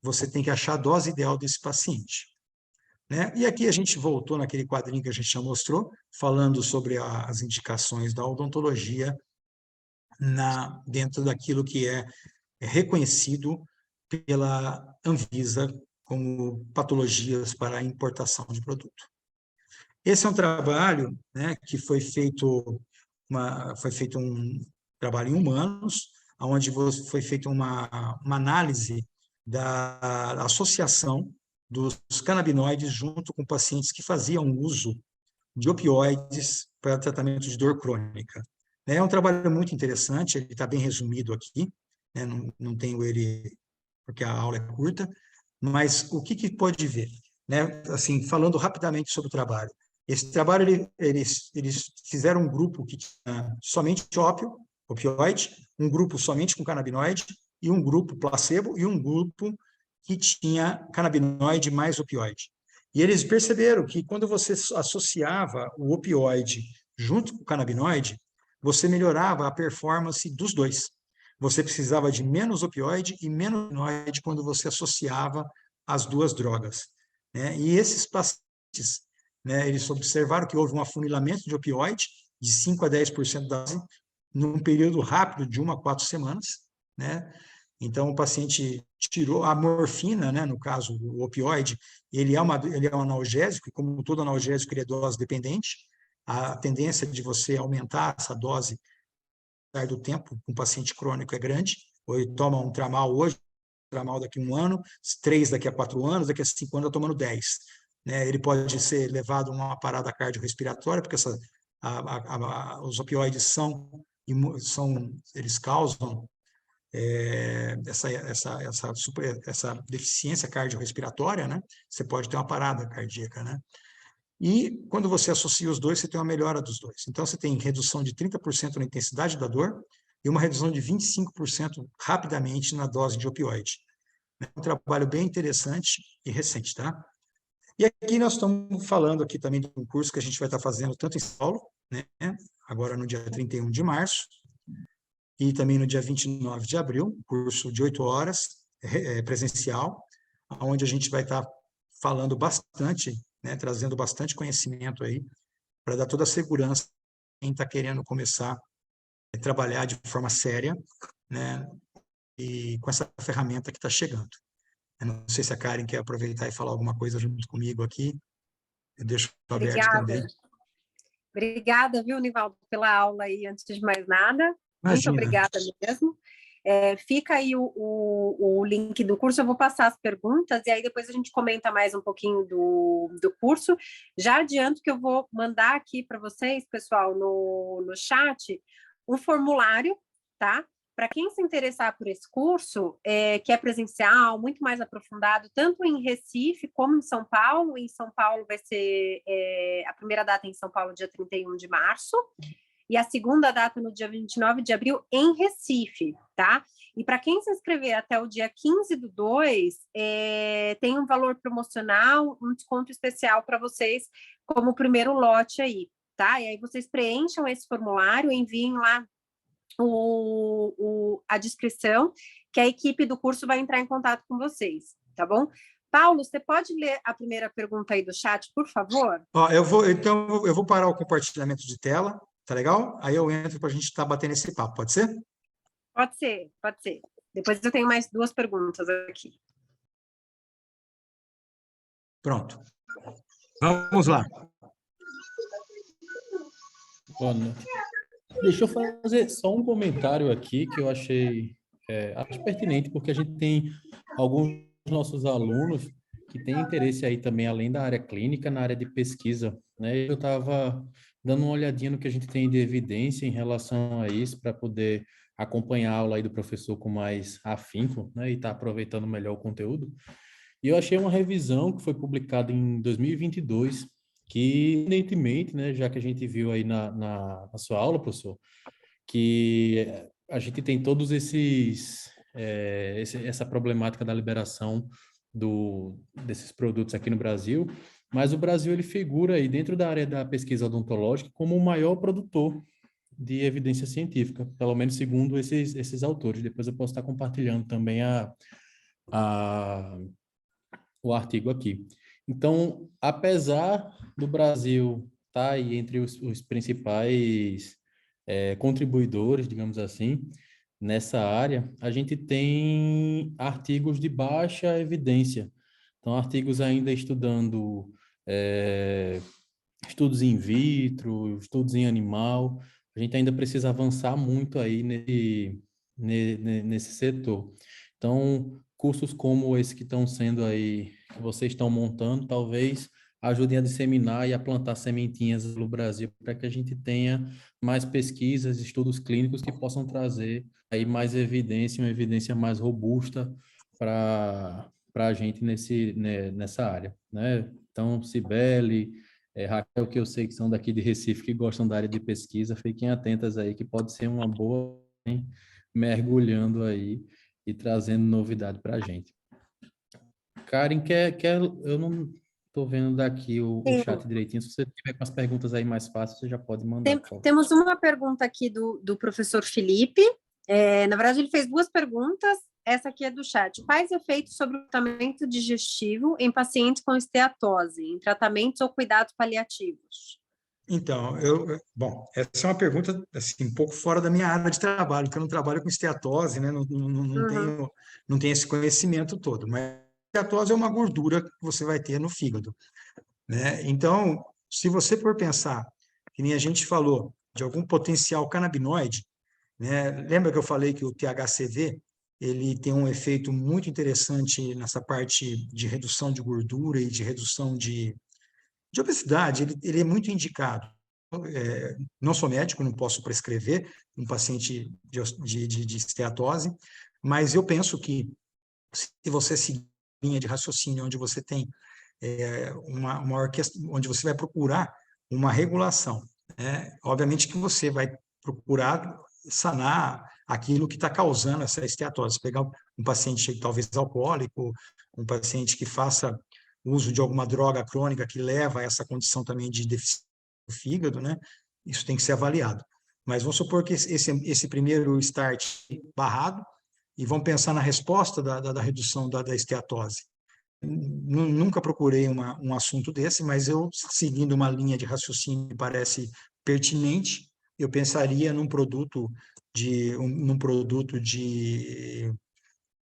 Você tem que achar a dose ideal desse paciente, né? E aqui a gente voltou naquele quadrinho que a gente já mostrou, falando sobre as indicações da odontologia dentro daquilo que é reconhecido pela Anvisa como patologias para importação de produto. Esse é um trabalho, né, que foi feito um trabalho em humanos, onde foi feita uma análise da associação dos canabinoides junto com pacientes que faziam uso de opioides para tratamento de dor crônica. É um trabalho muito interessante, ele está bem resumido aqui, né? Não tenho ele porque a aula é curta, mas o que pode ver? Né? Assim, falando rapidamente sobre o trabalho. Esse trabalho, eles fizeram um grupo que tinha somente opioide, um grupo somente com canabinoide, e um grupo placebo, e um grupo que tinha canabinoide mais opioide. E eles perceberam que quando você associava o opioide junto com o canabinoide, você melhorava a performance dos dois. Você precisava de menos opioide e menos canabinoide quando você associava as duas drogas, né? E esses pacientes, né, eles observaram que houve um afunilamento de opioide de 5 a 10% da dose num período rápido de 1 a 4 semanas, né? Então, o paciente tirou a morfina, né, no caso, o opioide, ele é um analgésico, e como todo analgésico, ele é dose dependente. A tendência de você aumentar essa dose do tempo com um paciente crônico é grande, ou ele toma um tramal hoje, tramal daqui a 1 ano, 3 daqui a 4 anos, daqui a 5 anos está tomando 10. Né? Ele pode ser levado a uma parada cardiorrespiratória, porque os opioides eles causam essa deficiência cardiorrespiratória, né? Você pode ter uma parada cardíaca, né? E quando você associa os dois, você tem uma melhora dos dois. Então, você tem redução de 30% na intensidade da dor e uma redução de 25% rapidamente na dose de opioide. É um trabalho bem interessante e recente, tá? E aqui nós estamos falando aqui também de um curso que a gente vai estar fazendo tanto em São Paulo, né? Agora no dia 31 de março, e também no dia 29 de abril, curso de 8 horas, presencial, onde a gente vai estar falando bastante, né, trazendo bastante conhecimento aí, para dar toda a segurança a quem está querendo começar a trabalhar de forma séria, né, e com essa ferramenta que está chegando. Eu não sei se a Karen quer aproveitar e falar alguma coisa junto comigo aqui, eu deixo aberto também. Obrigada, viu, Nivaldo, pela aula aí, antes de mais nada. Muito Imagina. obrigada mesmo. Fica aí o link do curso, eu vou passar as perguntas e aí depois a gente comenta mais um pouquinho do curso. Já adianto que eu vou mandar aqui para vocês, pessoal, no chat, um formulário, tá? Para quem se interessar por esse curso, que é presencial, muito mais aprofundado, tanto em Recife como em São Paulo. Em São Paulo vai ser a primeira data em São Paulo, dia 31 de março, e a segunda data no dia 29 de abril em Recife, tá? E para quem se inscrever até o dia 15/2, tem um valor promocional, um desconto especial para vocês, como primeiro lote aí, tá? E aí vocês preencham esse formulário, enviem lá a descrição, que a equipe do curso vai entrar em contato com vocês, tá bom? Paulo, você pode ler a primeira pergunta aí do chat, por favor? Eu vou parar o compartilhamento de tela, tá legal? Aí eu entro para a gente estar batendo esse papo, pode ser? Pode ser, pode ser. Depois eu tenho mais 2 perguntas aqui. Pronto. Vamos lá. Boa noite. Deixa eu fazer só um comentário aqui que eu achei acho pertinente, porque a gente tem alguns nossos alunos que têm interesse aí também, além da área clínica, na área de pesquisa, né? Eu estava dando uma olhadinha no que a gente tem de evidência em relação a isso, para poder acompanhar a aula aí do professor com mais afinco, né? E estar aproveitando melhor o conteúdo. E eu achei uma revisão que foi publicada em 2022, que, evidentemente, né, já que a gente viu aí na sua aula, professor, que a gente tem todos essa problemática da liberação desses produtos aqui no Brasil, mas o Brasil ele figura aí dentro da área da pesquisa odontológica como o maior produtor de evidência científica, pelo menos segundo esses autores. Depois eu posso estar compartilhando também a o artigo aqui. Então, apesar do Brasil estar aí entre os principais contribuidores, digamos assim, nessa área, a gente tem artigos de baixa evidência. Então, artigos ainda estudando estudos in vitro, estudos em animal. A gente ainda precisa avançar muito aí nesse setor. Então, cursos como esse que estão sendo aí, que vocês estão montando, talvez ajudem a disseminar e a plantar sementinhas no Brasil para que a gente tenha mais pesquisas, estudos clínicos que possam trazer aí mais evidência, uma evidência mais robusta para a gente nessa área, né? Então, Cibele, Raquel, que eu sei que são daqui de Recife, que gostam da área de pesquisa, fiquem atentas aí, que pode ser uma boa, hein, mergulhando aí e trazendo novidade para a gente. Karen, eu não estou vendo daqui o chat direitinho, se você tiver com as perguntas aí mais fáceis, você já pode mandar, por favor. Temos uma pergunta aqui do professor Felipe. Na verdade, ele fez duas perguntas. Essa aqui é do chat. Quais efeitos sobre o tratamento digestivo em pacientes com esteatose, em tratamentos ou cuidados paliativos? Então, bom, essa é uma pergunta assim, um pouco fora da minha área de trabalho, porque eu não trabalho com esteatose, né? Não tenho esse conhecimento todo, mas esteatose é uma gordura que você vai ter no fígado, né? Então, se você for pensar, que nem a gente falou, de algum potencial canabinoide, né? Lembra que eu falei que o THCV ele tem um efeito muito interessante nessa parte de redução de gordura e de redução de obesidade, ele é muito indicado. Não sou médico, não posso prescrever um paciente de esteatose, mas eu penso que se você seguir linha de raciocínio onde você tem uma orquestra, onde você vai procurar uma regulação, né? Obviamente que você vai procurar sanar aquilo que está causando essa esteatose. Pegar um paciente talvez alcoólico, um paciente que faça uso de alguma droga crônica que leva a essa condição também de deficiência do fígado, né? Isso tem que ser avaliado. Mas vamos supor que esse primeiro start barrado e vamos pensar na resposta da redução da esteatose. Nunca procurei um assunto desse, mas eu, seguindo uma linha de raciocínio que parece pertinente, eu pensaria num produto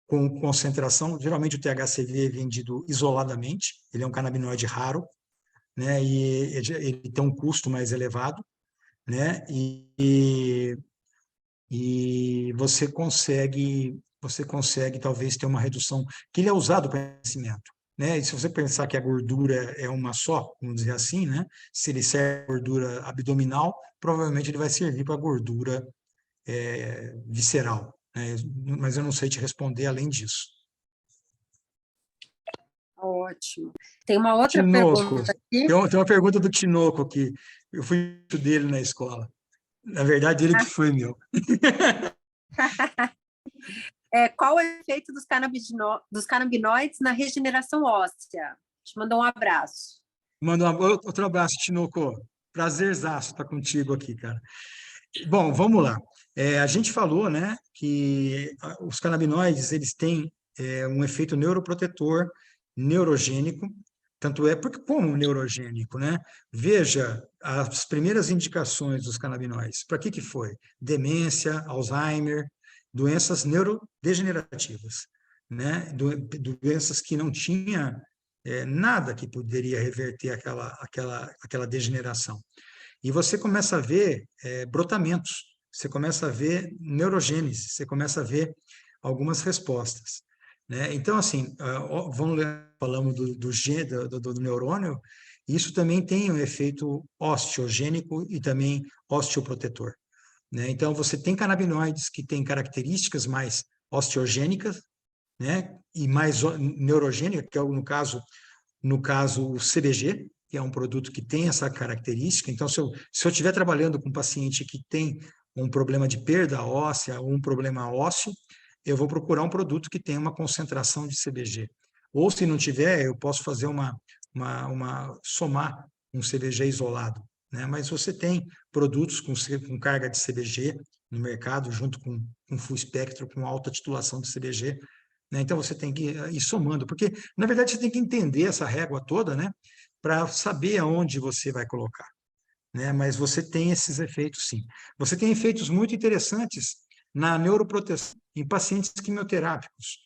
com concentração, geralmente o THCV é vendido isoladamente, ele é um canabinoide raro, né, e ele tem um custo mais elevado, né, e você consegue talvez ter uma redução, que ele é usado para crescimento, né, e se você pensar que a gordura é uma só, vamos dizer assim, né, se ele serve gordura abdominal, provavelmente ele vai servir para gordura visceral, né, mas eu não sei te responder além disso. Ótimo. Tem uma outra Tinoco. pergunta aqui. Tem uma pergunta do Tinoco aqui. Eu fui dele na escola. Na verdade, ele que foi meu. Qual é o efeito dos canabinoides na regeneração óssea? Te mandou um abraço. Manda outro abraço, Tinoco. Prazerzaço estar contigo aqui, cara. Bom, vamos lá. A gente falou, né, que os canabinoides eles têm um efeito neuroprotetor, neurogênico, tanto é porque como neurogênico, né? Veja as primeiras indicações dos canabinoides. Para que foi? Demência, Alzheimer, doenças neurodegenerativas, né? Doenças que não tinha nada que poderia reverter aquela degeneração. E você começa a ver brotamentos. você começa a ver neurogênese, você começa a ver algumas respostas, né? Então, assim, falamos do neurônio, isso também tem um efeito osteogênico e também osteoprotetor, né? Então, você tem canabinoides que têm características mais osteogênicas, né? E mais neurogênicas, que é no caso o CBG, que é um produto que tem essa característica. Então, se eu estiver trabalhando com um paciente que tem um problema de perda óssea ou um problema ósseo, eu vou procurar um produto que tenha uma concentração de CBG. Ou, se não tiver, eu posso fazer somar um CBG isolado, né? Mas você tem produtos com carga de CBG no mercado, junto com full espectro, com alta titulação de CBG, né? Então, você tem que ir somando, porque, na verdade, você tem que entender essa régua toda, né, para saber aonde você vai colocar, né? Mas você tem esses efeitos, sim. Você tem efeitos muito interessantes na neuroproteção em pacientes quimioterápicos,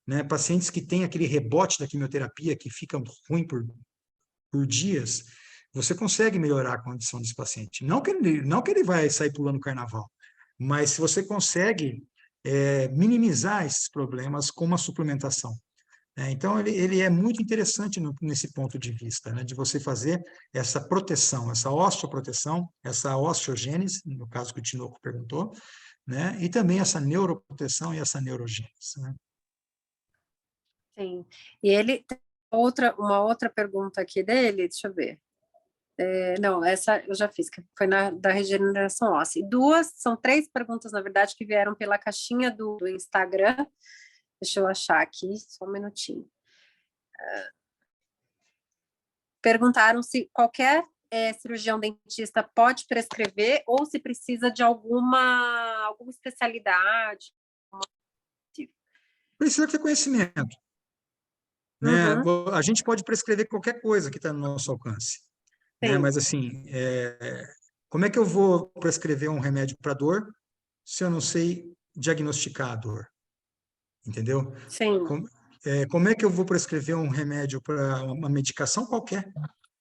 né? Pacientes que têm aquele rebote da quimioterapia, que fica ruim por dias, você consegue melhorar a condição desse paciente. Não que ele vai sair pulando carnaval, mas se você consegue minimizar esses problemas com uma suplementação. Então, ele é muito interessante nesse ponto de vista, né, de você fazer essa proteção, essa osteoproteção, essa osteogênese, no caso que o Tinoco perguntou, né, e também essa neuroproteção e essa neurogênese, né? Sim. E ele tem uma outra pergunta aqui dele, deixa eu ver. Não, essa eu já fiz, que foi da regeneração óssea. São 3 perguntas, na verdade, que vieram pela caixinha do Instagram. Deixa eu achar aqui, só um minutinho. Perguntaram se qualquer cirurgião dentista pode prescrever ou se precisa de alguma especialidade. Precisa ter conhecimento, né? A gente pode prescrever qualquer coisa que está no nosso alcance, né? Mas, assim, como é que eu vou prescrever um remédio para dor se eu não sei diagnosticar a dor? Entendeu? Sim. Como é que eu vou prescrever um remédio para uma medicação qualquer,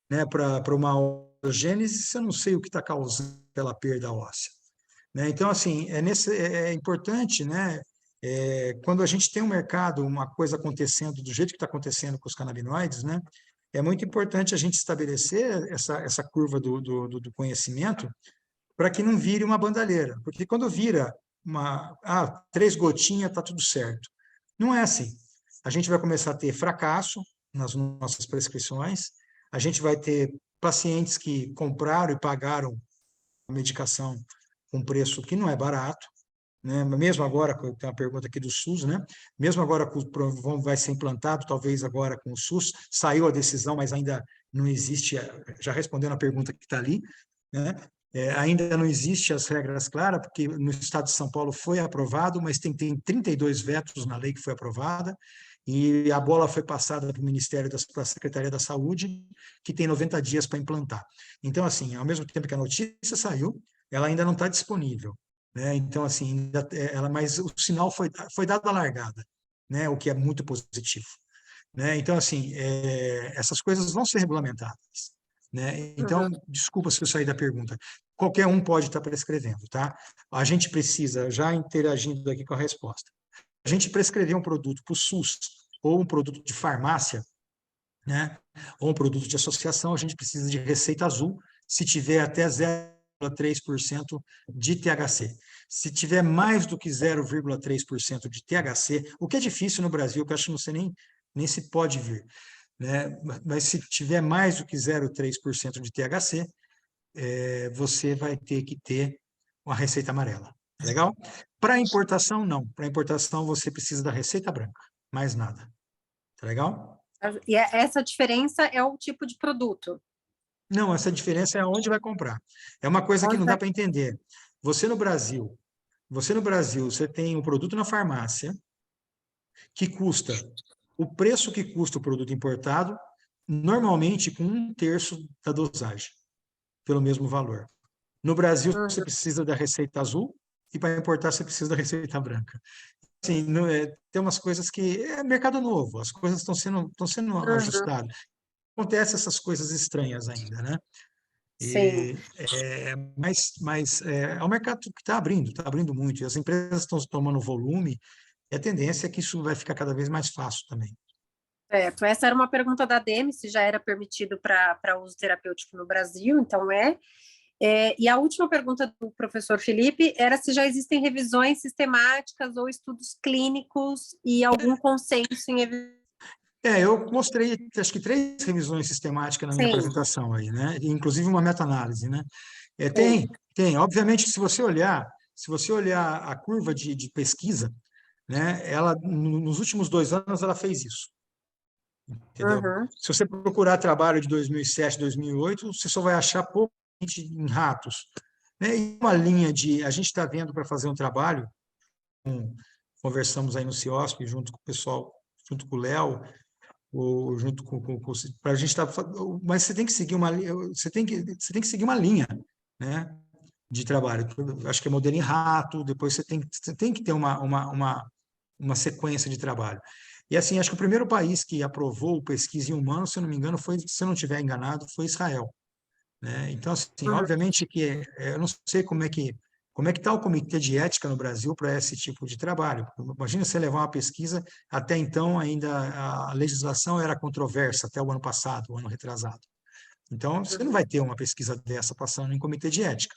né? Para uma osteogênese, se eu não sei o que está causando aquela perda óssea, né? Então, assim, é importante, né? Quando a gente tem um mercado, uma coisa acontecendo do jeito que está acontecendo com os canabinoides, né? É muito importante a gente estabelecer essa curva do conhecimento para que não vire uma bandalheira. Porque quando vira 3 gotinhas, está tudo certo. Não é assim. A gente vai começar a ter fracasso nas nossas prescrições, a gente vai ter pacientes que compraram e pagaram a medicação com preço que não é barato, né? Mesmo agora, tem uma pergunta aqui do SUS, né? Mesmo agora vai ser implantado, talvez agora com o SUS, saiu a decisão, mas ainda não existe, já respondendo a pergunta que está ali, né? Ainda não existe as regras claras, porque no estado de São Paulo foi aprovado, mas tem 32 vetos na lei que foi aprovada, e a bola foi passada para o Ministério, para a Secretaria da Saúde, que tem 90 dias para implantar. Então, assim, ao mesmo tempo que a notícia saiu, ela ainda não está disponível, né? Então, assim, mas o sinal foi dado a largada, né? O que é muito positivo, né? Então, assim, essas coisas vão ser regulamentadas, né? Então, desculpa se eu saí da pergunta. Qualquer um pode estar prescrevendo, tá? A gente precisa, já interagindo aqui com a resposta, a gente prescrever um produto para o SUS ou um produto de farmácia, né? Ou um produto de associação, a gente precisa de receita azul, se tiver até 0,3% de THC. Se tiver mais do que 0,3% de THC, o que é difícil no Brasil, que eu acho que não sei nem se pode vir, né? Mas se tiver mais do que 0,3% de THC, você vai ter que ter uma receita amarela. Legal? Para importação, não. Para importação, você precisa da receita branca. Mais nada. Tá legal? E essa diferença é o tipo de produto? Não, essa diferença é onde vai comprar. É uma coisa que não dá para entender. Você no Brasil, você tem um produto na farmácia que custa o preço que custa o produto importado, normalmente com 1/3 da dosagem, pelo mesmo valor. No Brasil, você precisa da receita azul e para importar você precisa da receita branca. Assim, tem umas coisas que é mercado novo, as coisas estão sendo ajustadas. Acontece essas coisas estranhas ainda, né? Sim. Mas é um mercado que está abrindo muito, e as empresas estão tomando volume, e a tendência é que isso vai ficar cada vez mais fácil também. Certo. Essa era uma pergunta da Demi, se já era permitido para uso terapêutico no Brasil, então é. E a última pergunta do professor Felipe era se já existem revisões sistemáticas ou estudos clínicos e algum consenso em evidência. Eu mostrei, acho que 3 revisões sistemáticas na minha Sim, apresentação aí, né? Inclusive uma meta-análise, né? sim. Tem. Obviamente, se você olhar a curva de pesquisa, né? Ela, nos últimos 2 anos, ela fez isso, entendeu? Uhum, Se você procurar trabalho de 2007, 2008, você só vai achar pouco em ratos, né? E uma linha a gente está vendo para fazer um trabalho, conversamos aí no CIOSP, junto com o pessoal, junto com o Léo, ou junto com para a gente estar, mas você tem que seguir você tem que seguir uma linha, né, de trabalho. Acho que é modelo em rato, depois você tem que ter uma sequência de trabalho. E assim, acho que o primeiro país que aprovou pesquisa em humanos, se eu não me engano, foi, se eu não estiver enganado, foi Israel, né? Então, assim, uhum. obviamente que eu não sei como é que está o comitê de ética no Brasil para esse tipo de trabalho. Imagina você levar uma pesquisa, até então ainda a legislação era controversa, até o ano passado, o ano retrasado. Então, você não vai ter uma pesquisa dessa passando em comitê de ética,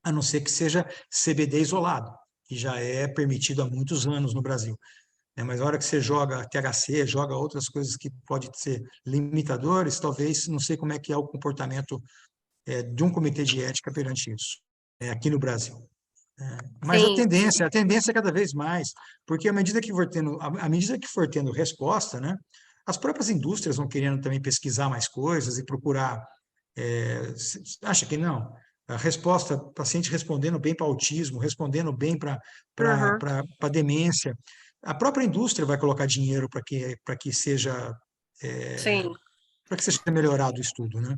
a não ser que seja CBD isolado, que já é permitido há muitos anos no Brasil, né? Mas na hora que você joga THC, joga outras coisas que podem ser limitadores, talvez, não sei como é que é o comportamento de um comitê de ética perante isso, aqui no Brasil. Mas Sim, sim. a tendência é cada vez mais, porque à medida que for tendo resposta, né, as próprias indústrias vão querendo também pesquisar mais coisas e procurar. Acha que não? A resposta, paciente respondendo bem para autismo, respondendo bem para Uhum, demência. A própria indústria vai colocar dinheiro sim. para que seja melhorado o estudo, né?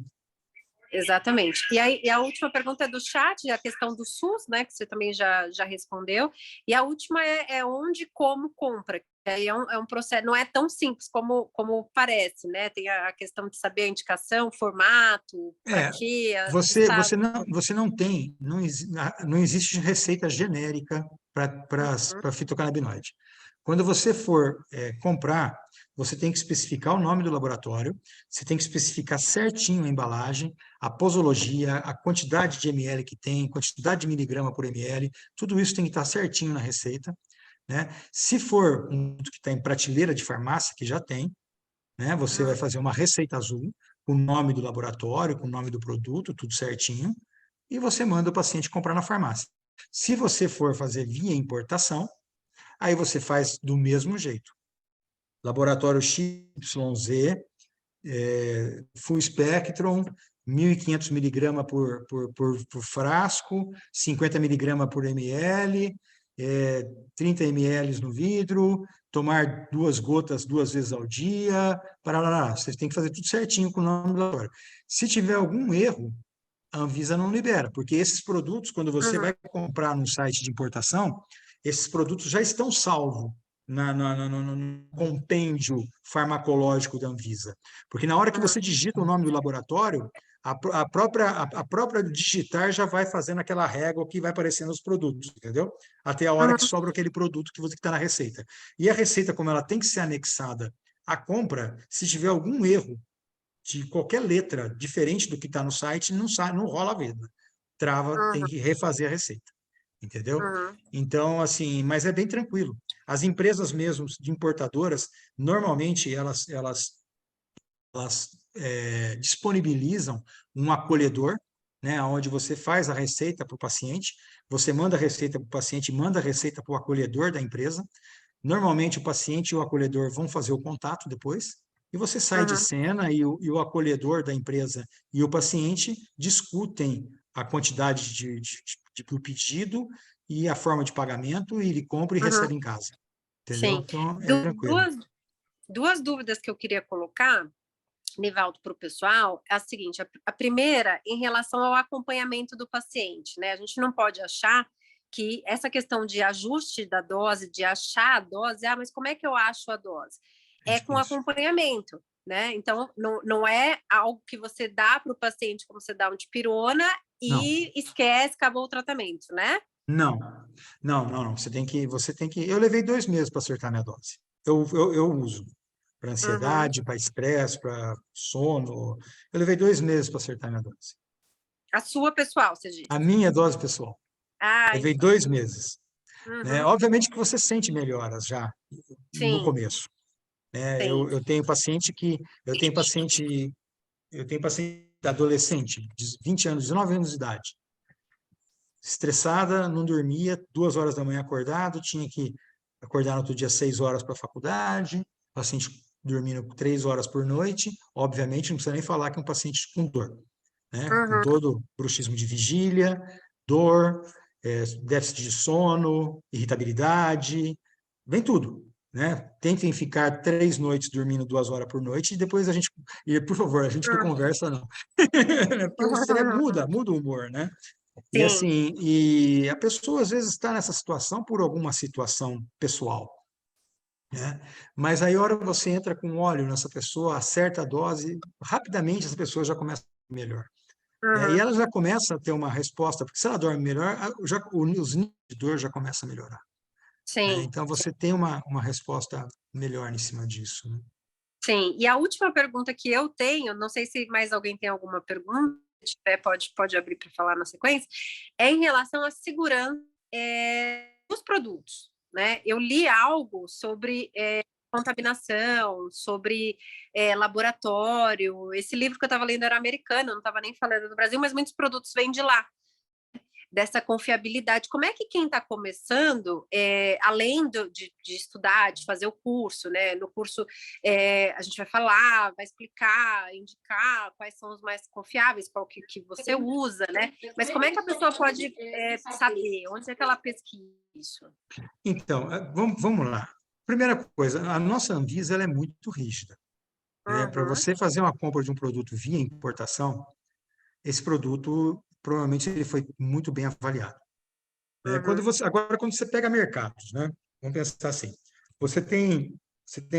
Exatamente. E aí, e a última pergunta é do chat, a questão do SUS, né, que você também já respondeu. E a última é onde e como compra. Que aí é um processo, não é tão simples como parece, né? Tem a questão de saber a indicação, formato, para É, quê, estado. você não tem, não existe receita genérica para fitocannabinoide. Quando você for comprar, você tem que especificar o nome do laboratório, você tem que especificar certinho a embalagem, a posologia, a quantidade de ml que tem, quantidade de miligrama por ml, tudo isso tem que estar certinho na receita, né? Se for um produto que está em prateleira de farmácia, que já tem, né? Você vai fazer uma receita azul com o nome do laboratório, com o nome do produto, tudo certinho, e você manda o paciente comprar na farmácia. Se você for fazer via importação, aí você faz do mesmo jeito. Laboratório XYZ, Full Spectrum, 1.500 miligramas por frasco, 50 miligramas por ml, 30 ml no vidro, tomar 2 gotas 2 vezes ao dia, parará. Você tem que fazer tudo certinho com o nome do laboratório. Se tiver algum erro, a Anvisa não libera, porque esses produtos, quando você vai comprar num site de importação, esses produtos já estão salvos no compêndio farmacológico da Anvisa. Porque na hora que você digita o nome do laboratório, a própria digitar já vai fazendo aquela régua que vai aparecendo os produtos, entendeu? Até a hora que sobra aquele produto que está na receita. E a receita, como ela tem que ser anexada à compra, se tiver algum erro de qualquer letra diferente do que está no site, não rola a venda. Trava, tem que refazer a receita, entendeu? Então, assim, mas é bem tranquilo. As empresas mesmo de importadoras, normalmente elas disponibilizam um acolhedor, né, onde você faz a receita para o paciente, você manda a receita para o paciente, manda a receita para o acolhedor da empresa. Normalmente o paciente e o acolhedor vão fazer o contato depois, e você sai de cena e o acolhedor da empresa e o paciente discutem a quantidade do pedido e a forma de pagamento, e ele compra e recebe em casa. Entendeu? Sim. Então, é tranquilo. Duas dúvidas que eu queria colocar, Nivaldo, para o pessoal, é a seguinte: a primeira, em relação ao acompanhamento do paciente, né? A gente não pode achar que essa questão de ajuste da dose, de achar a dose, mas como é que eu acho a dose? É É com difícil. acompanhamento. né? Então, não é algo que você dá para o paciente como você dá um dipirona Não, e esquece, acabou o tratamento, né? não, não. Você tem que. Eu levei 2 meses para acertar minha dose. Eu uso para Uhum. ansiedade, para estresse, para sono. Eu levei 2 meses para acertar minha dose. A sua pessoal, você A disse. minha dose pessoal. Ah, Levei entendi. 2 meses. Né? Uhum. Obviamente que você sente melhoras já no Sim, começo. Né? sim. Eu tenho paciente que eu tenho paciente adolescente de 20 anos, 19 anos de idade, estressada, não dormia, 2 horas da manhã acordado, tinha que acordar no outro dia 6 horas para a faculdade, paciente dormindo 3 horas por noite, obviamente não precisa nem falar que é um paciente com dor, né? Com Uhum. todo bruxismo de vigília, dor, déficit de sono, irritabilidade, vem tudo, né? Tentem ficar 3 noites dormindo 2 horas por noite e depois e por favor, a gente que conversa não, porque o estresse muda o humor, né? E Sim. assim, e a pessoa às vezes está nessa situação por alguma situação pessoal, né? Mas aí a hora que você entra com óleo nessa pessoa, acerta a dose, rapidamente essa pessoa já começa a melhor. Né? E Uhum. ela já começa a ter uma resposta, porque se ela dorme melhor, os níveis de dor já começam a melhorar. Né? Sim. Então você tem uma resposta melhor em cima disso. Né? Sim, e a última pergunta que eu tenho, não sei se mais alguém tem alguma pergunta, se tiver, pode abrir para falar na sequência, é em relação à segurança dos produtos, né? Eu li algo sobre contaminação, sobre laboratório. Esse livro que eu estava lendo era americano, não estava nem falando do Brasil, mas muitos produtos vêm de lá, dessa confiabilidade. Como é que quem está começando, além de estudar, de fazer o curso, né? No curso a gente vai falar, vai explicar, indicar quais são os mais confiáveis, qual que você usa, né? Mas como é que a pessoa pode saber? Onde é que ela pesquisa isso? Então, vamos lá. Primeira coisa, a nossa Anvisa ela é muito rígida. Né? Para Uhum, você fazer uma compra de um produto via importação, esse produto provavelmente ele foi muito bem avaliado. Né? uhum, Agora, quando você pega mercados, né? Vamos pensar assim, você tem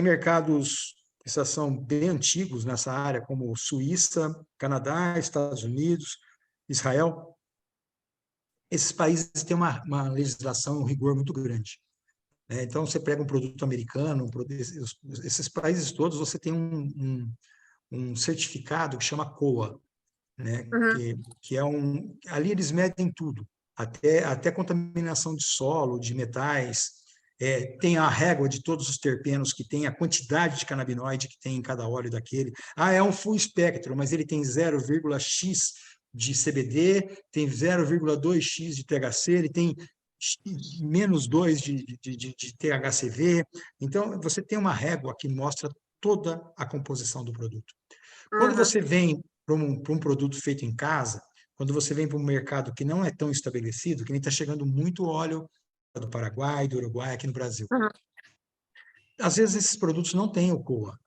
mercados que são bem antigos nessa área, como Suíça, Canadá, Estados Unidos, Israel. Esses países têm uma legislação, um rigor muito grande. Né? Então, você pega um produto americano, esses países todos, você tem um certificado que chama COA, né? uhum, que é ali eles medem tudo, até contaminação de solo, de metais, tem a régua de todos os terpenos que tem, a quantidade de canabinoide que tem em cada óleo daquele. Ah, é um full espectro, mas ele tem 0,x de CBD, tem 0,2x de THC, ele tem menos 2 de THCV. Então, você tem uma régua que mostra toda a composição do produto. Quando uhum, você vem para um produto feito em casa, quando você vem para um mercado que não é tão estabelecido, que nem está chegando muito óleo do Paraguai, do Uruguai, aqui no Brasil. uhum, Às vezes esses produtos não têm o COA,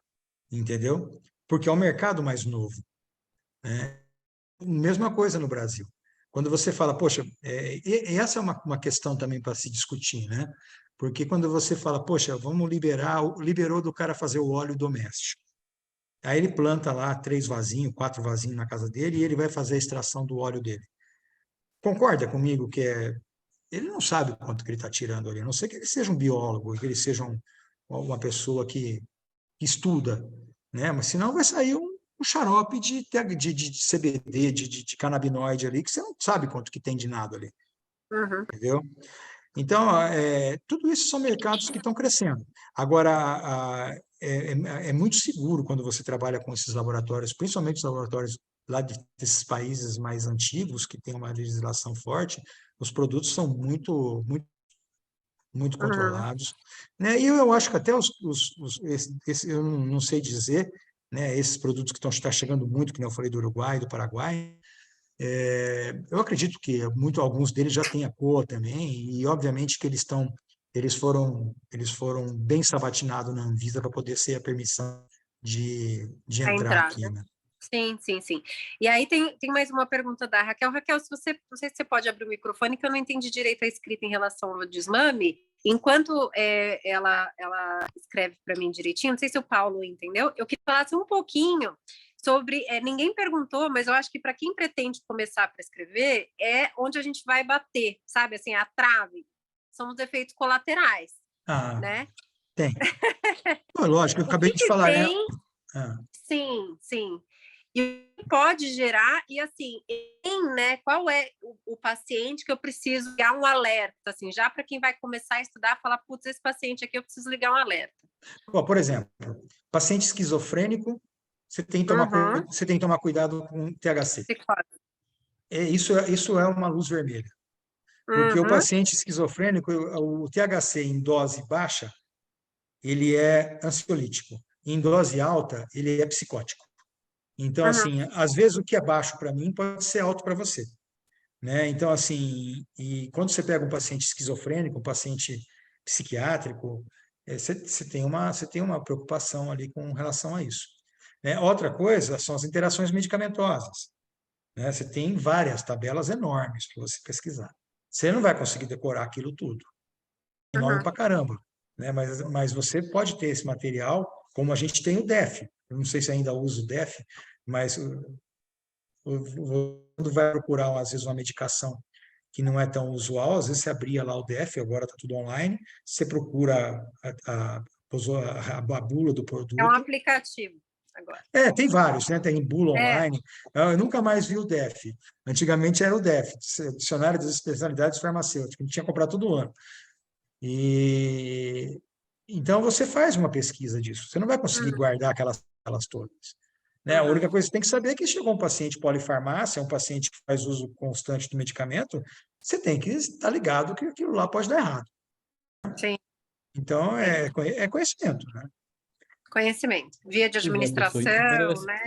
entendeu? Porque é um mercado mais novo. Né? Mesma coisa no Brasil. Quando você fala, poxa, e essa é uma questão também para se discutir, né? Porque quando você fala, poxa, vamos liberou do cara fazer o óleo doméstico. Aí ele planta lá 3 vasinhos, 4 vasinhos na casa dele e ele vai fazer a extração do óleo dele. Concorda comigo que ele não sabe quanto que ele está tirando ali, a não ser que ele seja um biólogo, que ele seja uma pessoa que estuda, né? Mas senão vai sair um xarope de CBD, de canabinoide ali, que você não sabe quanto que tem de nada ali, uhum. entendeu? Então, tudo isso são mercados que estão crescendo. Agora, é muito seguro quando você trabalha com esses laboratórios, principalmente os laboratórios lá desses países mais antigos, que têm uma legislação forte, os produtos são muito Uhum. controlados. Né? E eu acho que até eu não sei dizer, né, esses produtos que estão chegando muito, que nem eu falei do Uruguai, do Paraguai, eu acredito que alguns deles já têm a cor também, e obviamente que eles foram bem sabatinados na Anvisa para poder ser a permissão de A entrar entrada. aqui, né? Sim, sim, sim. E aí tem mais uma pergunta da Raquel. Raquel, se você, não sei se você pode abrir o microfone, que eu não entendi direito a escrita em relação ao desmame. enquanto ela escreve para mim direitinho, não sei se o Paulo entendeu, eu queria falar um pouquinho sobre, ninguém perguntou, mas eu acho que para quem pretende começar a prescrever, é onde a gente vai bater, sabe, assim, a trave, são os efeitos colaterais, Ah, né? tem. Pô, lógico, eu O acabei de que falar, né? tem? Ah, Sim, sim. E pode gerar, e assim, né, qual é o paciente que eu preciso ligar um alerta, assim, já para quem vai começar a estudar, falar, putz, esse paciente aqui eu preciso ligar um alerta. Bom, por exemplo, paciente esquizofrênico, Uhum. você tem que tomar cuidado com THC. Psicose. Isso é uma luz vermelha, porque o Uhum. paciente esquizofrênico, o THC em dose baixa, ele é ansiolítico. Em dose alta, ele é psicótico. Então, Uhum. assim, às vezes o que é baixo para mim pode ser alto para você, né? Então, assim, e quando você pega um paciente esquizofrênico, um paciente psiquiátrico, você tem uma preocupação ali com relação a isso, né? Outra coisa são as interações medicamentosas, né? Você tem várias tabelas enormes para você pesquisar. Você não vai conseguir decorar aquilo tudo, enorme Uhum. para caramba, né? Mas você pode ter esse material, como a gente tem o DEF. Eu não sei se ainda usa o DEF, mas quando vai procurar, às vezes, uma medicação que não é tão usual, às vezes você abria lá o DEF, agora está tudo online, você procura a bula do É um produto. aplicativo agora. Tem vários, né? Tem bula É. online. Eu nunca mais vi o DEF. Antigamente era o DEF, Dicionário das Especialidades Farmacêuticas, a gente tinha que comprar todo ano. E então você faz uma pesquisa disso. Você não vai conseguir guardar aquelas todas, né? A única coisa que você tem que saber é que chegou um paciente polifarmácia, um paciente que faz uso constante do medicamento, você tem que estar ligado que aquilo lá pode dar errado. Sim. Então, é conhecimento, né? Conhecimento. Via de Pois é, professor, administração, né?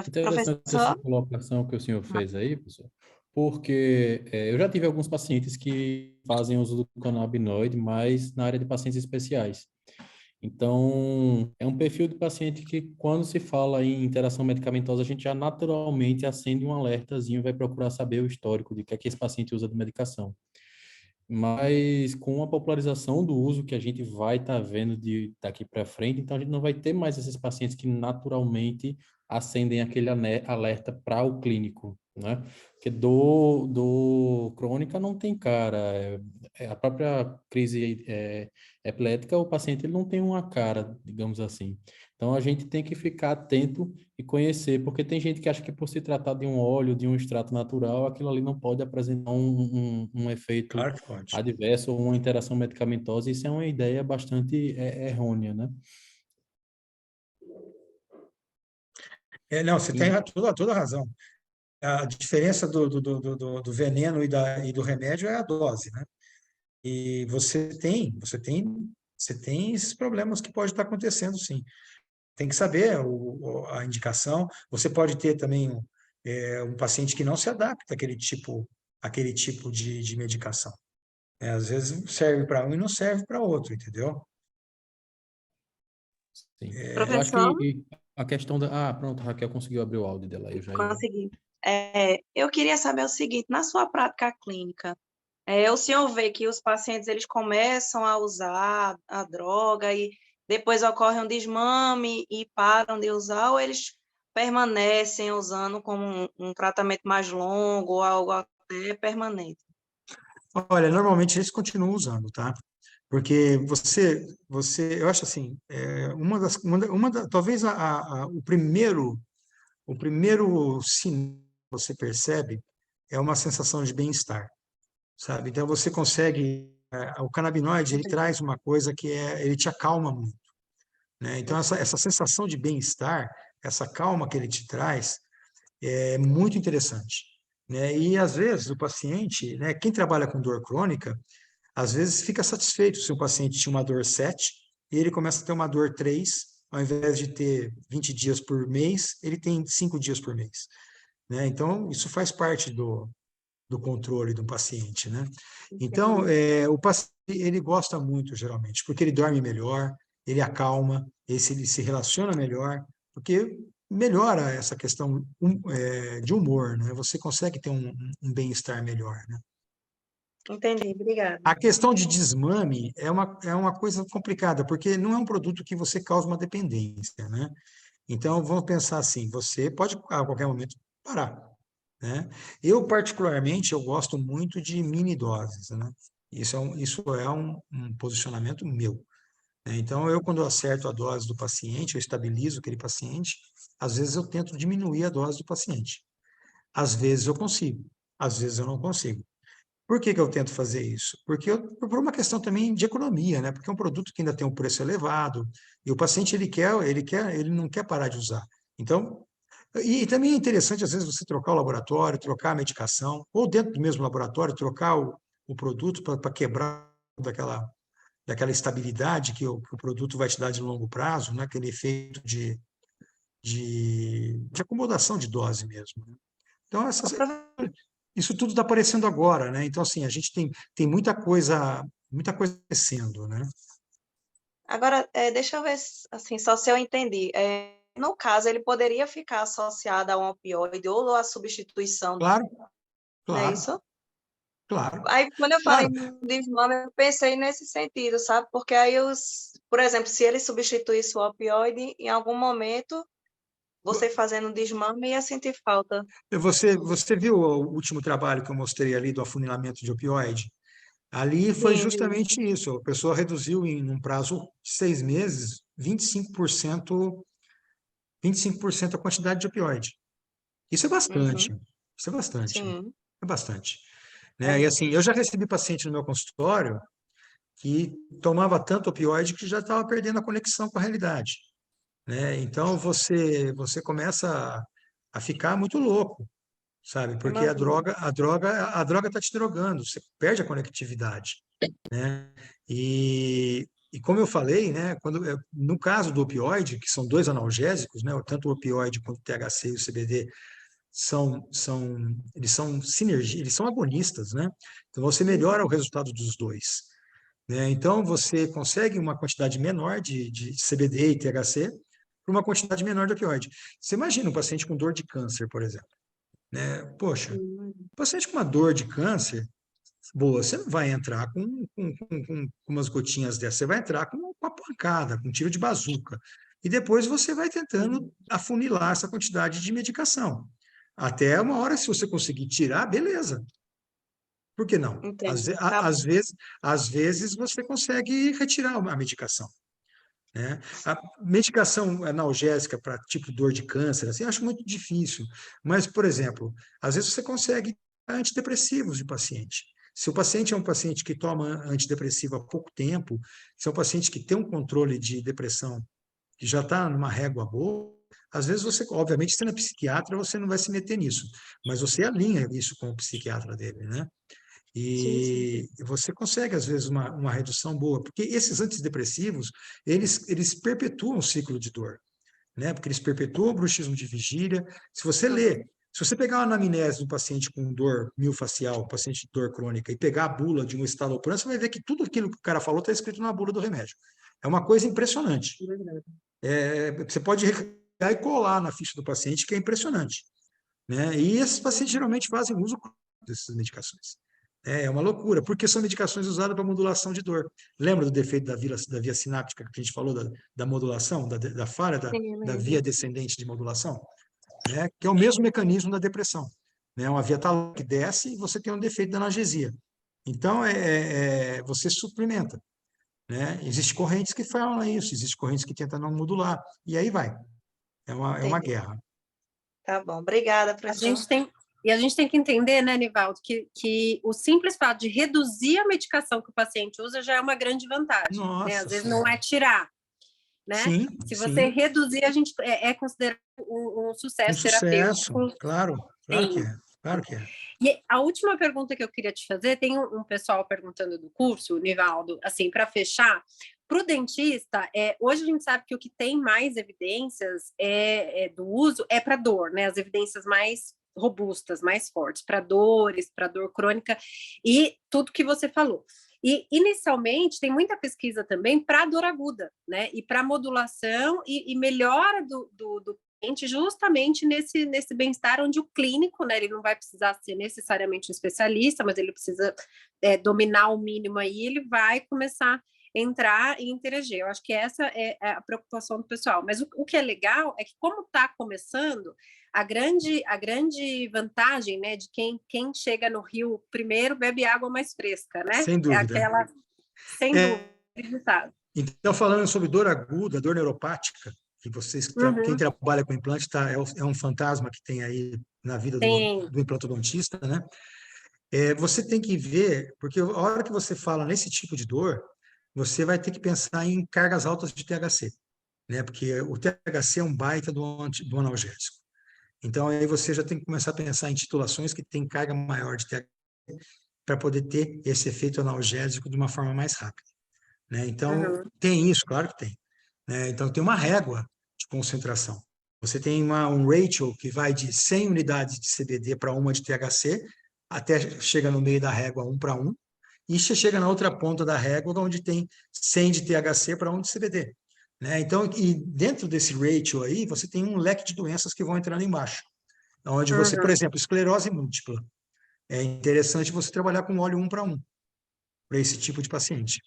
interessante essa Professor? colocação que o senhor fez aí, professor, porque eu já tive alguns pacientes que fazem uso do canabinoide, mas na área de pacientes especiais. Então, é um perfil de paciente que, quando se fala em interação medicamentosa, a gente já naturalmente acende um alertazinho, vai procurar saber o histórico de que é que esse paciente usa de medicação. Mas com a popularização do uso que a gente vai estar vendo daqui para frente, então a gente não vai ter mais esses pacientes que naturalmente acendem aquele alerta para o clínico, né? Porque dor crônica não tem cara. A própria crise epilética, o paciente ele não tem uma cara, digamos assim. Então a gente tem que ficar atento e conhecer, porque tem gente que acha que por se tratar de um óleo, de um extrato natural, aquilo ali não pode apresentar um efeito Claro que pode. adverso ou uma interação medicamentosa. Isso é uma ideia bastante errônea, né? Não, você tem toda a razão. A diferença do veneno e do remédio é a dose, né? E você tem esses problemas que pode estar acontecendo, sim. Tem que saber a indicação. Você pode ter também um paciente que não se adapta àquele tipo de medicação. Às vezes serve para um e não serve para outro, entendeu? Sim. Eu acho Professor, que a questão da... Ah, pronto, a Raquel conseguiu abrir o áudio dela. Eu já ia... consegui. Eu queria saber o seguinte, na sua prática clínica, o senhor vê que os pacientes eles começam a usar a droga e depois ocorre um desmame e param de usar, ou eles permanecem usando como um tratamento mais longo ou algo até permanente? Olha, normalmente eles continuam usando, tá? Porque eu acho assim, talvez o primeiro sinal que você percebe é uma sensação de bem-estar, sabe? Então você consegue, o canabinoide, ele traz uma coisa ele te acalma muito, né? Então essa sensação de bem-estar, essa calma que ele te traz, é muito interessante, né? E às vezes o paciente, né, quem trabalha com dor crônica, às vezes fica satisfeito se o paciente tinha uma dor 7 e ele começa a ter uma dor 3, ao invés de ter 20 dias por mês, ele tem 5 dias por mês, né? Então, isso faz parte do controle do paciente, né? Então, o paciente, ele gosta muito, geralmente, porque ele dorme melhor, ele acalma, ele se relaciona melhor, porque melhora essa questão de humor, né? Você consegue ter um bem-estar melhor, né? Entendi, obrigada. A questão de desmame é uma coisa complicada, porque não é um produto que você causa uma dependência, né? Então, vamos pensar assim, você pode a qualquer momento parar, né? Eu, particularmente, eu gosto muito de mini doses, né? Isso é um posicionamento meu, né? Então, eu, quando eu acerto a dose do paciente, eu estabilizo aquele paciente, às vezes eu tento diminuir a dose do paciente. Às vezes eu consigo, às vezes eu não consigo. Por que que eu tento fazer isso? Porque por uma questão também de economia, né? Porque é um produto que ainda tem um preço elevado e o paciente ele não quer parar de usar. Então, e também é interessante às vezes você trocar o laboratório, trocar a medicação, ou dentro do mesmo laboratório trocar o produto para quebrar daquela estabilidade que o produto vai te dar de longo prazo, né? Aquele efeito de acomodação de dose mesmo, né? Então, isso tudo está aparecendo agora, né? Então, assim, a gente tem muita coisa acontecendo, né? Agora, deixa eu ver, assim, só se eu entendi. No caso, ele poderia ficar associado a um opioide ou a substituição, Claro, não é claro, isso? claro, Aí, quando eu falei claro. no desmame, eu pensei nesse sentido, sabe? Porque aí, por exemplo, se ele substituísse o opioide, em algum momento, você fazendo desmame ia sentir falta. Você viu o último trabalho que eu mostrei ali do afunilamento de opioide? Ali foi Sim, sim. justamente isso. A pessoa reduziu em um prazo de 6 meses 25% a quantidade de opioide. Isso é bastante. Uhum, Isso é bastante. sim, É bastante. Né? E é. assim, eu já recebi paciente no meu consultório que tomava tanto opioide que já estava perdendo a conexão com a realidade, né? Então você começa a ficar muito louco, sabe? Porque Imagino. a droga está te drogando, você perde a conectividade, né? E como eu falei, né, no caso do opioide, que são dois analgésicos, né, tanto o opioide quanto o THC e o CBD eles são sinergia, eles são agonistas, né? Então você melhora o resultado dos dois, né? Então você consegue uma quantidade menor de CBD e THC para uma quantidade menor de opioide. Você imagina um paciente com dor de câncer, por exemplo, né? Poxa, Sim. paciente com uma dor de câncer, boa, você não vai entrar com umas gotinhas dessas, você vai entrar com uma pancada, com um tiro de bazuca. E depois você vai tentando afunilar essa quantidade de medicação. Até uma hora, se você conseguir tirar, beleza. Por que não? Entendo. Tá bom. Às vezes você consegue retirar a medicação, né? A medicação analgésica para tipo dor de câncer, assim, eu acho muito difícil. Mas, por exemplo, às vezes você consegue antidepressivos de paciente. Se o paciente é um paciente que toma antidepressivo há pouco tempo, se é um paciente que tem um controle de depressão que já está numa régua boa, às vezes você, obviamente, sendo psiquiatra, você não vai se meter nisso, mas você alinha isso com o psiquiatra dele, né? Sim, sim. E você consegue, às vezes, uma redução boa, porque esses antidepressivos, eles perpetuam o ciclo de dor, né? Porque eles perpetuam o bruxismo de vigília. Se você ler, se você pegar uma anamnese de um paciente com dor miofascial, paciente de dor crônica, e pegar a bula de um estalopram, você vai ver que tudo aquilo que o cara falou está escrito na bula do remédio. É uma coisa impressionante. Você pode recarregar e colar na ficha do paciente, que é impressionante, né? E esses pacientes geralmente fazem uso dessas medicações. É uma loucura, porque são medicações usadas para modulação de dor. Lembra do defeito da via sináptica que a gente falou, da modulação, da falha Sim, da via lembro. descendente de modulação? Né? Que é o mesmo mecanismo da depressão. Né? Uma via tal que desce e você tem um defeito da analgesia. Então, você suplementa. Né? Existem correntes que falam isso, existem correntes que tentam não modular, e aí vai. É uma Entendi. guerra. Tá bom. Obrigada, A professor. gente tem que entender, né, Nivaldo, que o simples fato de reduzir a medicação que o paciente usa já é uma grande vantagem, né? Às Nossa vezes não Senhora. é tirar, né? Sim, Se você sim. reduzir, a gente é considerado um Um sucesso sucesso, terapêutico. claro, claro que Sim. é, claro que é. E a última pergunta que eu queria te fazer, tem um pessoal perguntando do curso, Nivaldo, assim, para fechar, para o dentista, hoje a gente sabe que o que tem mais evidências do uso é para dor, né? As evidências mais robustas, mais fortes, para dores, para dor crônica e tudo que você falou. E, inicialmente, tem muita pesquisa também para dor aguda, né? E para modulação e melhora do justamente nesse bem-estar onde o clínico, né, ele não vai precisar ser necessariamente um especialista, mas ele precisa dominar o mínimo aí, ele vai começar a entrar e interagir. Eu acho que essa é a preocupação do pessoal. Mas o que é legal é que, como está começando, a grande vantagem, né, de quem chega no Rio primeiro bebe água mais fresca, né? Sem dúvida. É aquela, sem dúvida. Então, falando sobre dor aguda, dor neuropática, que vocês, quem trabalha com implante é um fantasma que tem aí na vida do implantodontista, né? Você tem que ver, porque a hora que você fala nesse tipo de dor, você vai ter que pensar em cargas altas de THC, né? Porque o THC é um baita do analgésico. Então, aí você já tem que começar a pensar em titulações que têm carga maior de THC para poder ter esse efeito analgésico de uma forma mais rápida, né? Então, tem isso, claro que tem, né? Então, tem uma régua de concentração. Você tem um ratio que vai de 100 unidades de CBD para 1 de THC, até chega no meio da régua 1:1, e você chega na outra ponta da régua, onde tem 100 de THC para 1 de CBD. Né? Então, e dentro desse ratio aí, você tem um leque de doenças que vão entrando embaixo. Onde você, por exemplo, esclerose múltipla. É interessante você trabalhar com óleo 1:1 para esse tipo de paciente.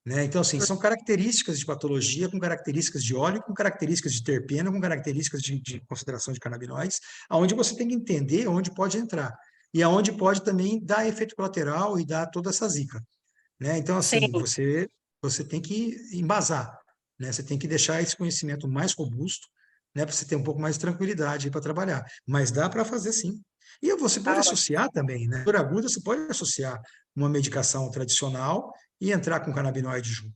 Né? Então, assim, são características de patologia, com características de óleo, com características de terpeno, com características de concentração de canabinoides, onde você tem que entender onde pode entrar. E aonde pode também dar efeito colateral e dar toda essa zica. Né? Então, assim, você tem que embasar. Né? Você tem que deixar esse conhecimento mais robusto, né? Para você ter um pouco mais de tranquilidade para trabalhar. Mas dá para fazer sim. E você pode associar também, né? Dor aguda, você pode associar uma medicação tradicional e entrar com canabinoide junto.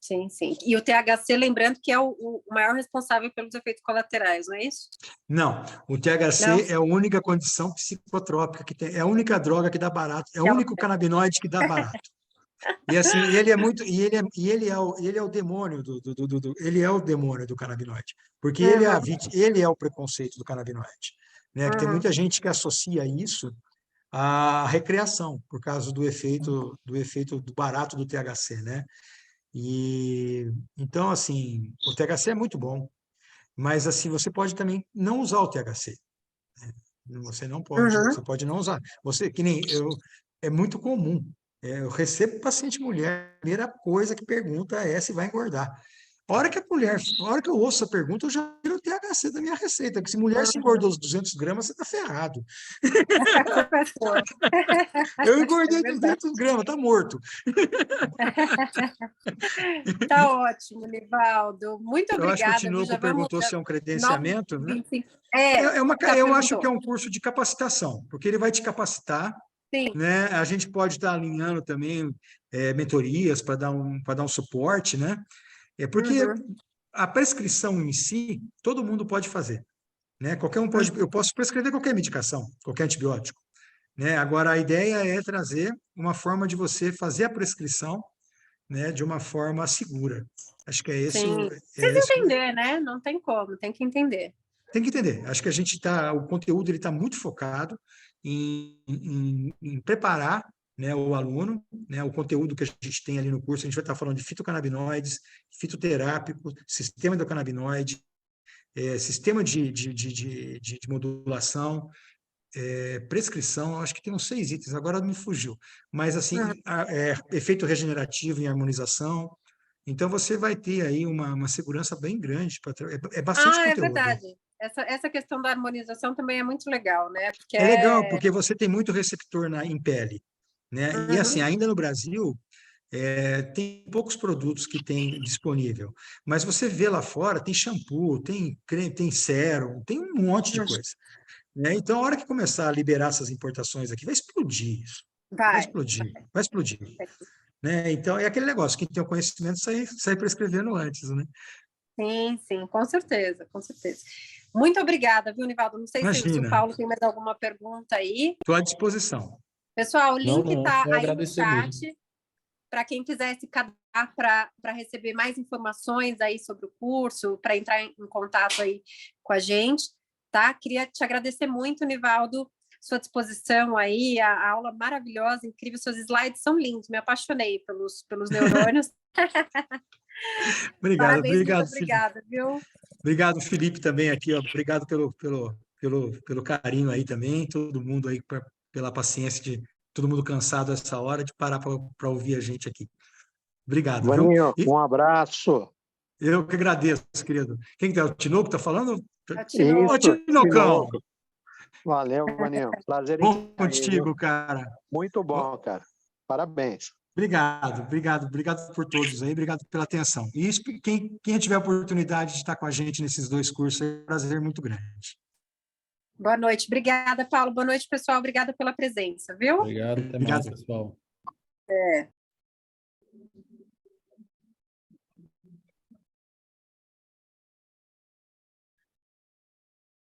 Sim, sim. E o THC, lembrando que é o maior responsável pelos efeitos colaterais, não é isso? Não, o THC é a única condição psicotrópica que tem, é a única droga que dá barato, é o único canabinoide que dá barato. E assim, ele é muito, ele é o demônio ele é o demônio do canabinoide, porque ele é o preconceito do canabinoide, né? Que tem muita gente que associa isso à recreação por causa do efeito do barato do THC, né? E então assim, o THC é muito bom, mas assim você pode também não usar o THC. Né? Você não pode, você pode não usar. Você que nem eu, é muito comum. Eu recebo paciente mulher, a primeira coisa que pergunta é se vai engordar. A hora que eu ouço a pergunta, eu já tiro o THC da minha receita, porque se mulher se engordou os 200 gramas, você está ferrado. Eu engordei 200 gramas, tá morto. Tá ótimo, Nivaldo. Muito obrigada. Eu acho que o Tinoco perguntou se é um credenciamento, né? Eu acho que é um curso de capacitação, porque ele vai te capacitar. Sim. Né? A gente pode estar alinhando também mentorias para dar um suporte, né? Porque a prescrição em si, todo mundo pode fazer. Né? Qualquer um pode, eu posso prescrever qualquer medicação, qualquer antibiótico. Né? Agora, a ideia é trazer uma forma de você fazer a prescrição, né, de uma forma segura. Acho que é esse. Precisa entender, né? Não tem como, tem que entender. Tem que entender. Acho que o conteúdo ele está muito focado em preparar, né, o aluno, né, o conteúdo que a gente tem ali no curso. A gente vai estar falando de fitocannabinoides, fitoterápico, sistema endocannabinoide, sistema de modulação, prescrição. Acho que tem uns 6 itens, agora me fugiu. Mas, assim, efeito regenerativo em harmonização. Então, você vai ter aí uma segurança bem grande. É bastante conteúdo. É verdade. Essa questão da harmonização também é muito legal, né? Porque é legal, porque você tem muito receptor em pele. Né? E, assim, ainda no Brasil, tem poucos produtos que tem disponível. Mas você vê lá fora, tem shampoo, tem creme, tem sérum, tem um monte de coisa. Né? Então, a hora que começar a liberar essas importações aqui, vai explodir isso. Vai explodir. Né? Então, é aquele negócio, quem tem o conhecimento sai prescrevendo antes, né? Sim, com certeza, com certeza. Muito obrigada, viu, Nivaldo? Não sei se o Paulo tem mais alguma pergunta aí. Estou à disposição. Pessoal, o link está aí no chat para quem quiser se cadastrar para receber mais informações aí sobre o curso, para entrar em contato aí com a gente, tá? Queria te agradecer muito, Nivaldo, sua disposição aí, a aula maravilhosa, incrível, seus slides são lindos, me apaixonei pelos neurônios. Obrigado, Parabéns, muito obrigada, viu? Obrigado, Felipe, também aqui, ó. Obrigado pelo carinho aí também, todo mundo aí pela paciência de todo mundo cansado essa hora de parar para ouvir a gente aqui. Obrigado, viu? Vaninho, E um abraço. eu que agradeço, querido. Quem que é? O Tinoco está falando? Tinoco. Ô, Tinocão, Tinoco. Valeu, Vaninho. Prazer em bom estar aí, viu? contigo, cara. Muito bom, cara. Parabéns. Obrigado por todos aí, obrigado pela atenção. E quem tiver a oportunidade de estar com a gente nesses 2 cursos, é um prazer muito grande. Boa noite. Obrigada, Paulo. Boa noite, pessoal. Obrigada pela presença, viu? Obrigado, até Obrigado. mais, pessoal. É.